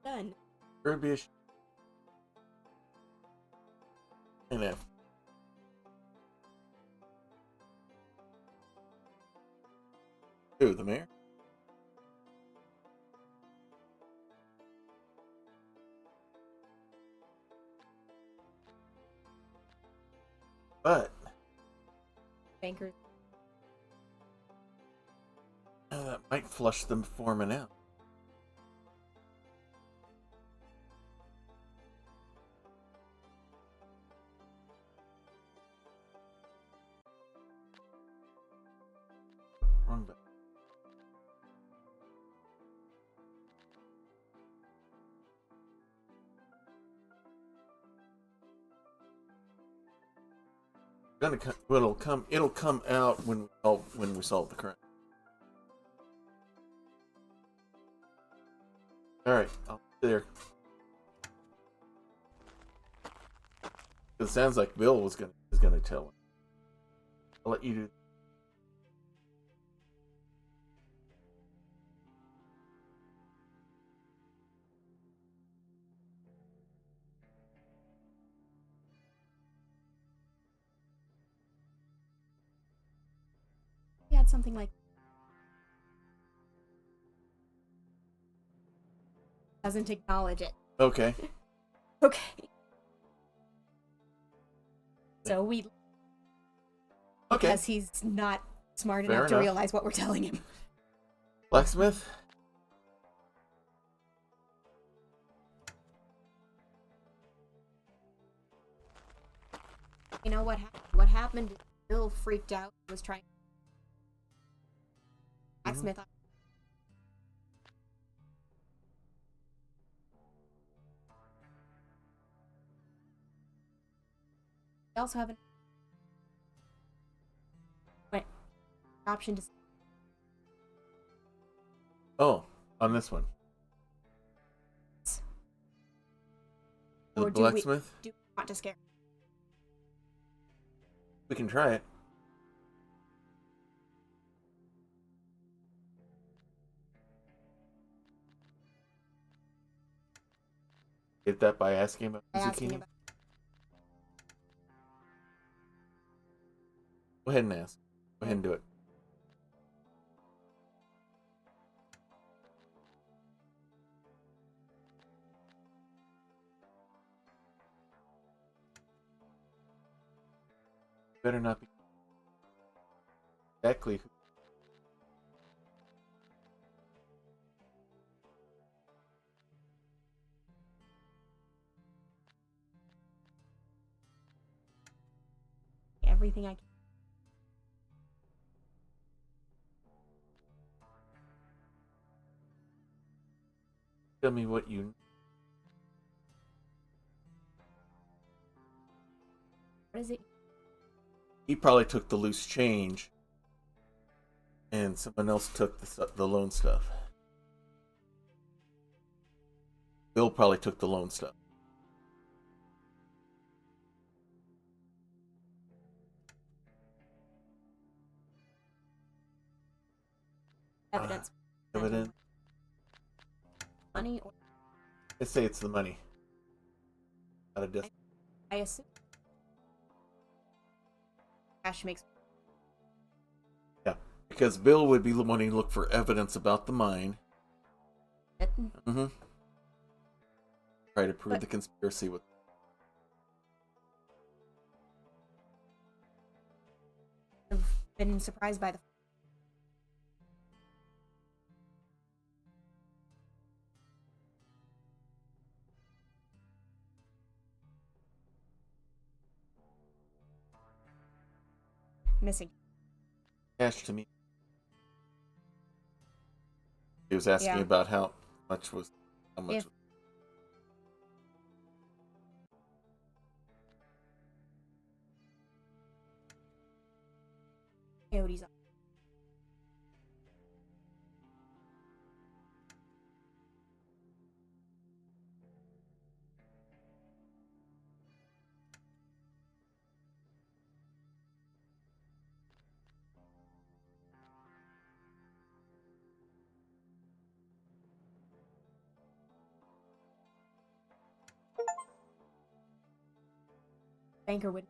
Done. There would be a and F. Who, the mayor? But Bankers. that might flush the foreman out. Wrong button. Gonna come. It'll come out when we solve the crime. All right, I'll be there. It sounds like Bill is gonna tell him. I'll let you do. We had something like. Doesn't acknowledge it. Okay. Okay. So we. Okay. Because he's not smart Fair enough to enough. realize what we're telling him. Blacksmith. You know what happened? What happened? is Bill freaked out. And was trying. Blacksmith. We also have an option to. Oh, on this one. The Or do we- blacksmith. Do want to scare. We can try it. Get that by asking about By the asking zucchini. about. Go ahead and ask. Go ahead and do it. Better not be exactly who. everything I can. Tell me what you. What is it? He probably took the loose change, and someone else took the loan stuff. Bill probably took the loan stuff. Evidence. Evidence. Money or I say it's the money. Out of distance. I assume cash makes Yeah, because Bill would be the one to look for evidence about the mine. it. Mm-hmm. Try to prove But- the conspiracy with. I've been surprised by the missing. Cash to me. He was asking Yeah. about how much was. How much. If- Coyotes up. Banker would.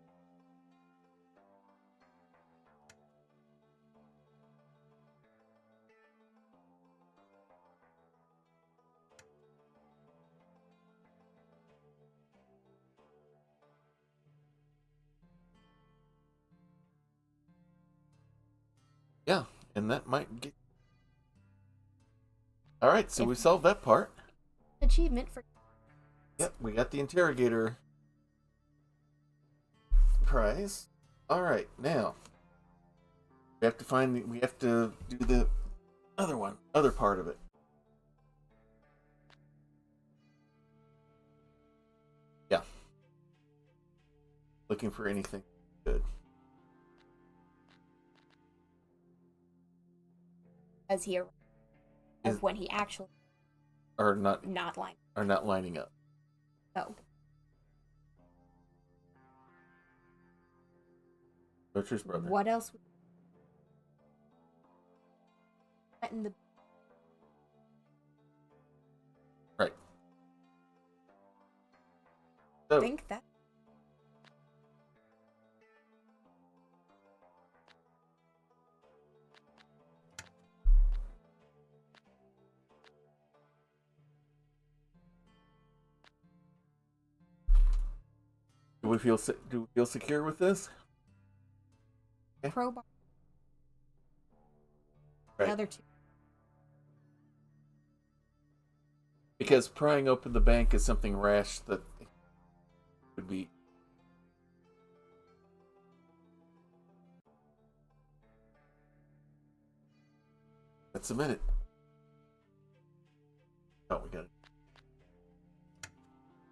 Yeah, and that might get. All right, so If- we solved that part. Achievement for Yep, we got the interrogator prize. All right, now we have to find. We have to do the other part of it. Yeah, looking for anything good. as here Is- of when he actually Are not not lying. lining up. So Butcher's brother. what else would threaten the Right. So think that do we feel secure with this? crowbar Right. the other two Because prying open the bank is something rash that would be. Let's submit it. Oh, we got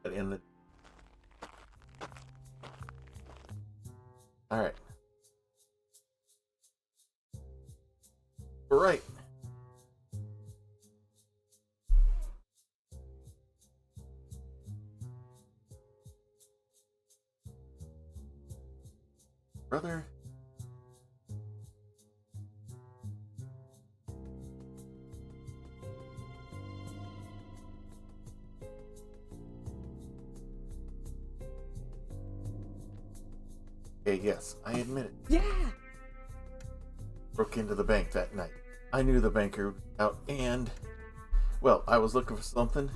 it. In the. All right. We're right. Brother. Okay, yes, I admit it. yeah Broke into the bank that night. I knew the banker was out and, well, I was looking for something.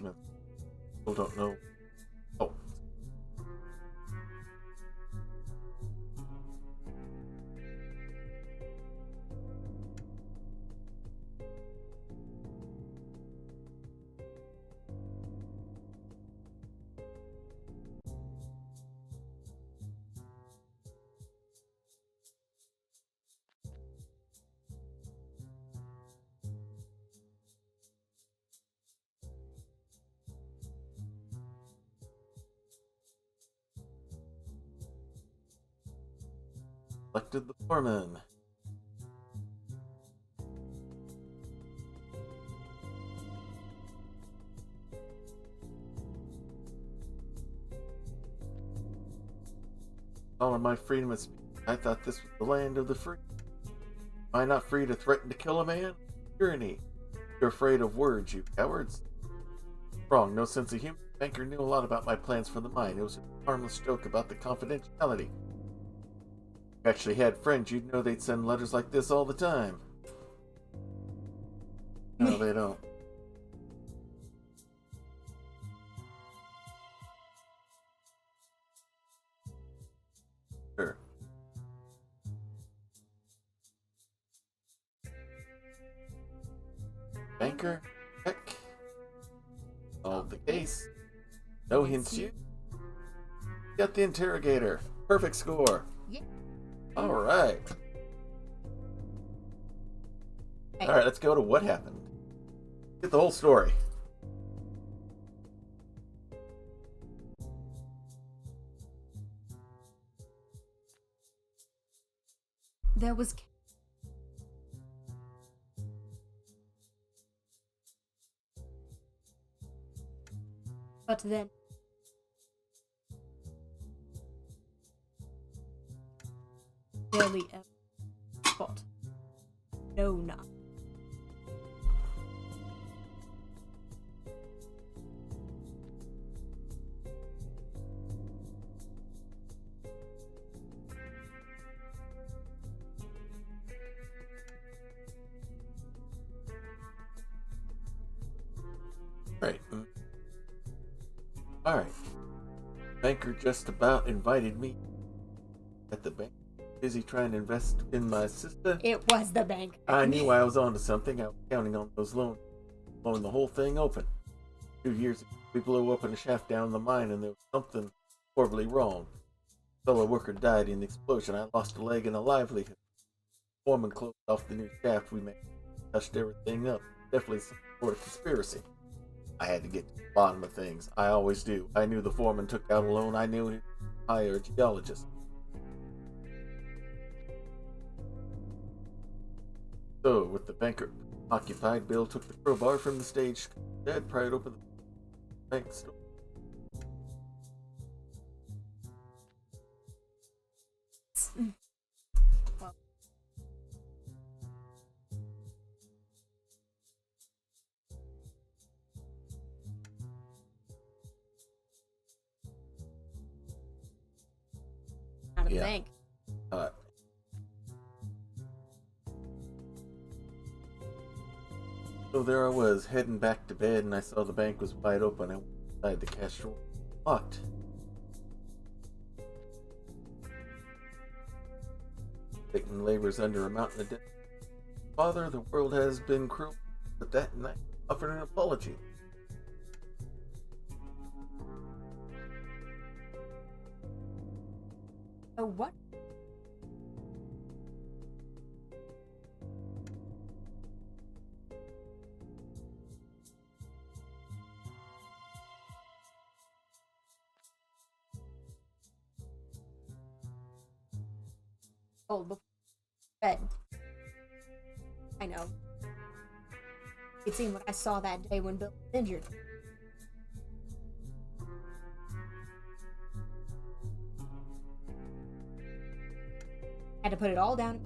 documents. People don't know. Oh. Elected the foreman. All of my freedom of speech. I thought this was the land of the free. Am I not free to threaten to kill a man? Tyranny. You're afraid of words, you cowards. Wrong, no sense of humor. Banker knew a lot about my plans for the mine. It was a harmless joke about the confidentiality. If you actually had friends, you'd know they'd send letters like this all the time. No, they don't. Sure. Banker, check. Solve the case. No hints you. Got the interrogator. Perfect score. Yeah. Alright. Right. Alright, let's go to what happened. Get the whole story. There was. But then. Barely ever spot. No, not. Right. Alright. Banker just about invited me at the bank. Busy trying to invest in my sister. It was the bank. I knew I was onto something. I was counting on those loans, blowing the whole thing open. 2 years ago, we blew open a shaft down the mine and there was something horribly wrong. A fellow worker died in the explosion. I lost a leg and a livelihood. The foreman closed off the new shaft we made. Touched everything up. Definitely some sort of conspiracy. I had to get to the bottom of things. I always do. I knew the foreman took out a loan. I knew he'd hire a geologist. So, with the banker occupied, Bill took the crowbar from the stage. Dad pried open the bank door. Well. Out of the Yeah. bank. So there I was, heading back to bed, and I saw the bank was wide open. I went inside the cash drawer. Locked. Satan labors under a mountain of debt. Father, the world has been cruel, but that night offered an apology. Oh, what? Oh, before bed. I know. You'd seen what I saw that day when Bill was injured. Had to put it all down.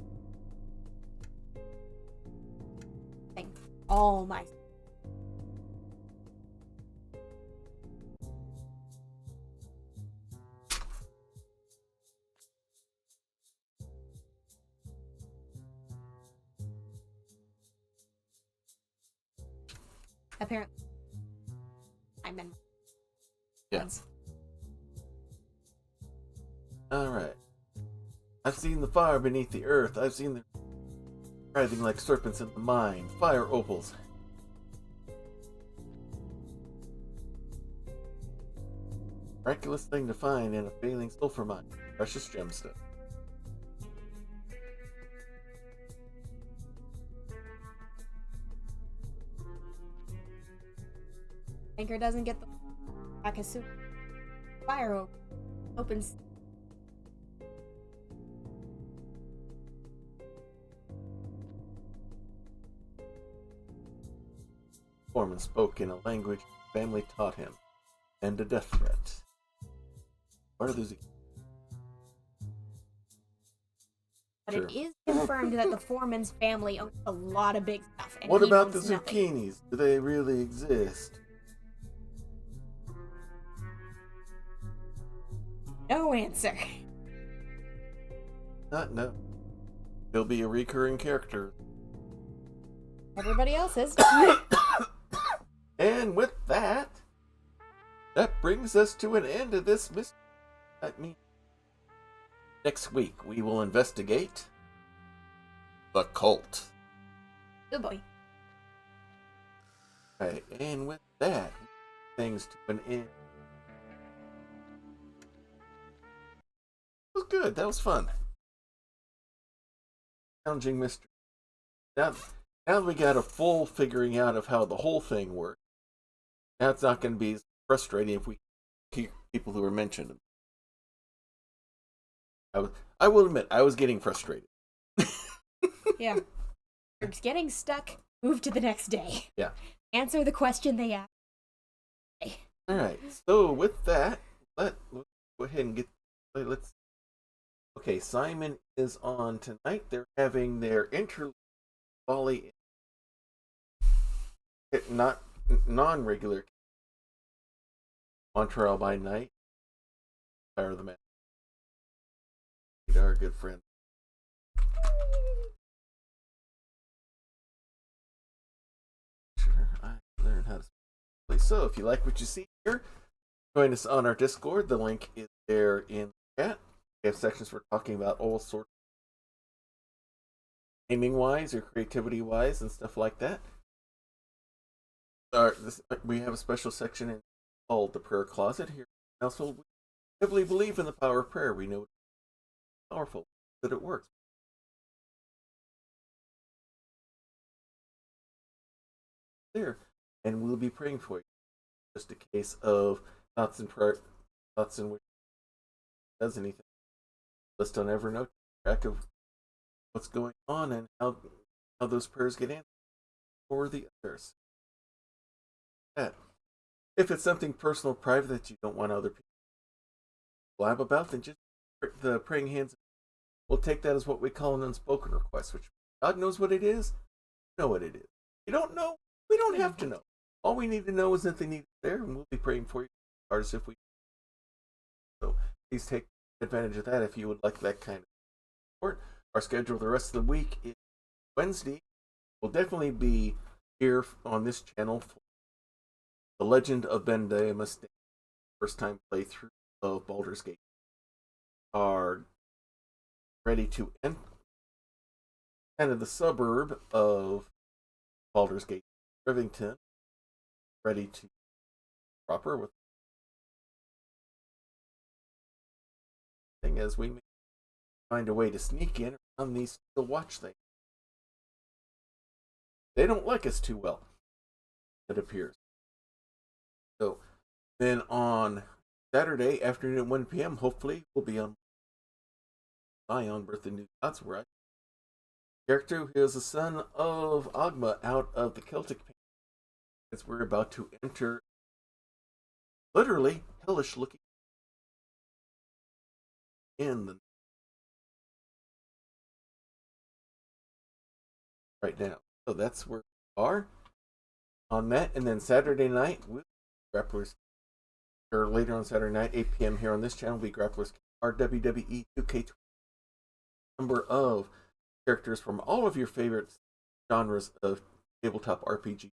All my. Apparently. Simon. Yeah. Alright. I've seen the fire beneath the earth. I've seen them writhing like serpents in the mine. Fire opals. Miraculous thing to find in a failing sulfur mine. Precious gemstone. Anchor doesn't get the Akasu fire opens. Foreman spoke in a language his family taught him, and a death threat. What are those? But Sure. it is confirmed that the foreman's family owns a lot of big stuff. And What he about the owns nothing. zucchinis? Do they really exist? No answer. Not no. He'll be a recurring character. Everybody else is. And with that, that brings us to an end of this mystery. Next week we will investigate the cult. Good boy. Right, and with that, things to an end. It was good. That was fun. Challenging mystery. Now that we got a full figuring out of how the whole thing works, now it's not going to be frustrating if we keep people who are mentioned. I will admit, I was getting frustrated. Yeah. You're getting stuck. Move to the next day. Yeah. Answer the question they ask. All right. So with that, let's go ahead and let's. Okay, Simon is on tonight. They're having their interlude volley, not non-regular. Montreal by night. Fire of the Man. Our good friend. Sure, I learned how to play. So, if you like what you see here, join us on our Discord. The link is there in the chat. We have sections for talking about all sorts, gaming wise or creativity wise, and stuff like that. We have a special section called the Prayer Closet here. Also, we heavily believe in the power of prayer. We know it's powerful, that it works. There, and we'll be praying for you. Just a case of thoughts and which does anything. Let's don't ever know track of what's going on and how those prayers get answered for the others. That. If it's something personal, private that you don't want other people to blab about, then just the praying hands. We'll take that as what we call an unspoken request, which God knows what it is. You know what it is. You don't know. We don't have to know. All we need to know is that they need it there, and we'll be praying for you as if we. So please take advantage of that if you would like that kind of support. Our schedule the rest of the week is Wednesday. We'll definitely be here on this channel for The Legend of Bendamus, first time playthrough of Baldur's Gate. Are ready to enter kind of the suburb of Baldur's Gate, Rivington, ready to proper with thing as we may find a way to sneak in on these to watch things. They don't like us too well, it appears. So then on Saturday afternoon at 1 p.m., hopefully we'll be on Zion, Birth of New Gods, where I character who is the son of Ogma out of the Celtic pain. As we're about to enter literally hellish looking in the right now. So that's where we are on that. And then Saturday night with Grapplers, or later on Saturday night, 8 p.m. here on this channel, will be Grapplers, our WWE 2K number of characters from all of your favorite genres of tabletop RPG.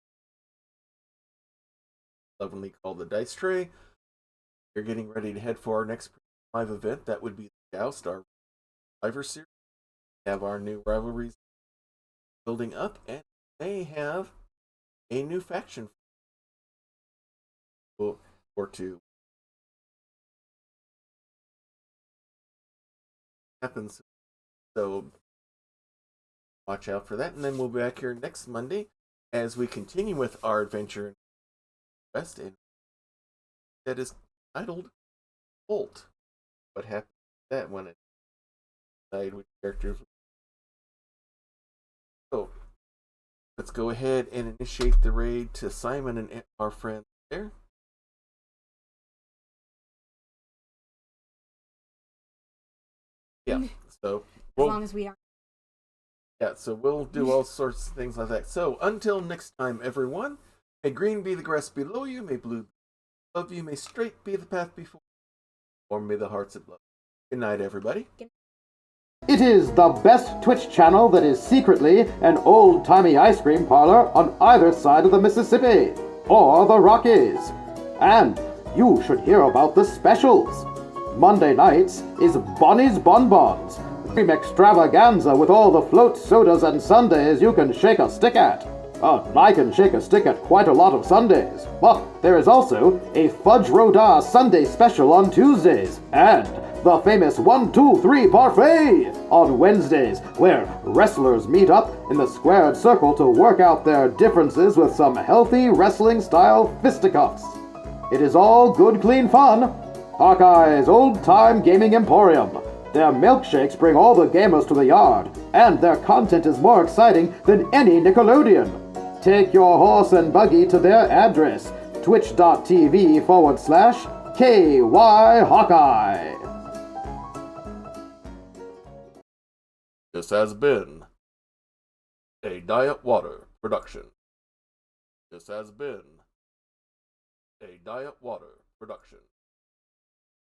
lovingly called the Dice Tray. We're getting ready to head for our next live event. That would be the Joust, our Survivor series. We have our new rivalries building up, and they have a new faction or two. Happens. So watch out for that, and then we'll be back here next Monday as we continue with our adventure in the West, and that is titled Bolt. What happened to that when it died with characters? So let's go ahead and initiate the raid to Simon and our friends there. Yeah, so As long as we aren't. yeah, so we'll do all sorts of things like that. So until next time, everyone, may green be the grass below you, may blue be above you, may straight be the path before you, or may the hearts that love you. Good night, everybody. It is the best Twitch channel that is secretly an old-timey ice cream parlor on either side of the Mississippi, or the Rockies. And you should hear about the specials. Monday nights is Bonnie's Bonbons, cream extravaganza with all the float sodas and sundaes you can shake a stick at. I can shake a stick at quite a lot of Sundays, but there is also a Fudge Rodin Sunday special on Tuesdays, and the famous 1, 2, 3 parfait on Wednesdays, where wrestlers meet up in the squared circle to work out their differences with some healthy wrestling-style fisticuffs. It is all good, clean fun. Hawkeye's old-time gaming emporium. Their milkshakes bring all the gamers to the yard, and their content is more exciting than any Nickelodeon. Take your horse and buggy to their address, twitch.tv/KY Hawkeye. This has been a Diet Water production. This has been a Diet Water production.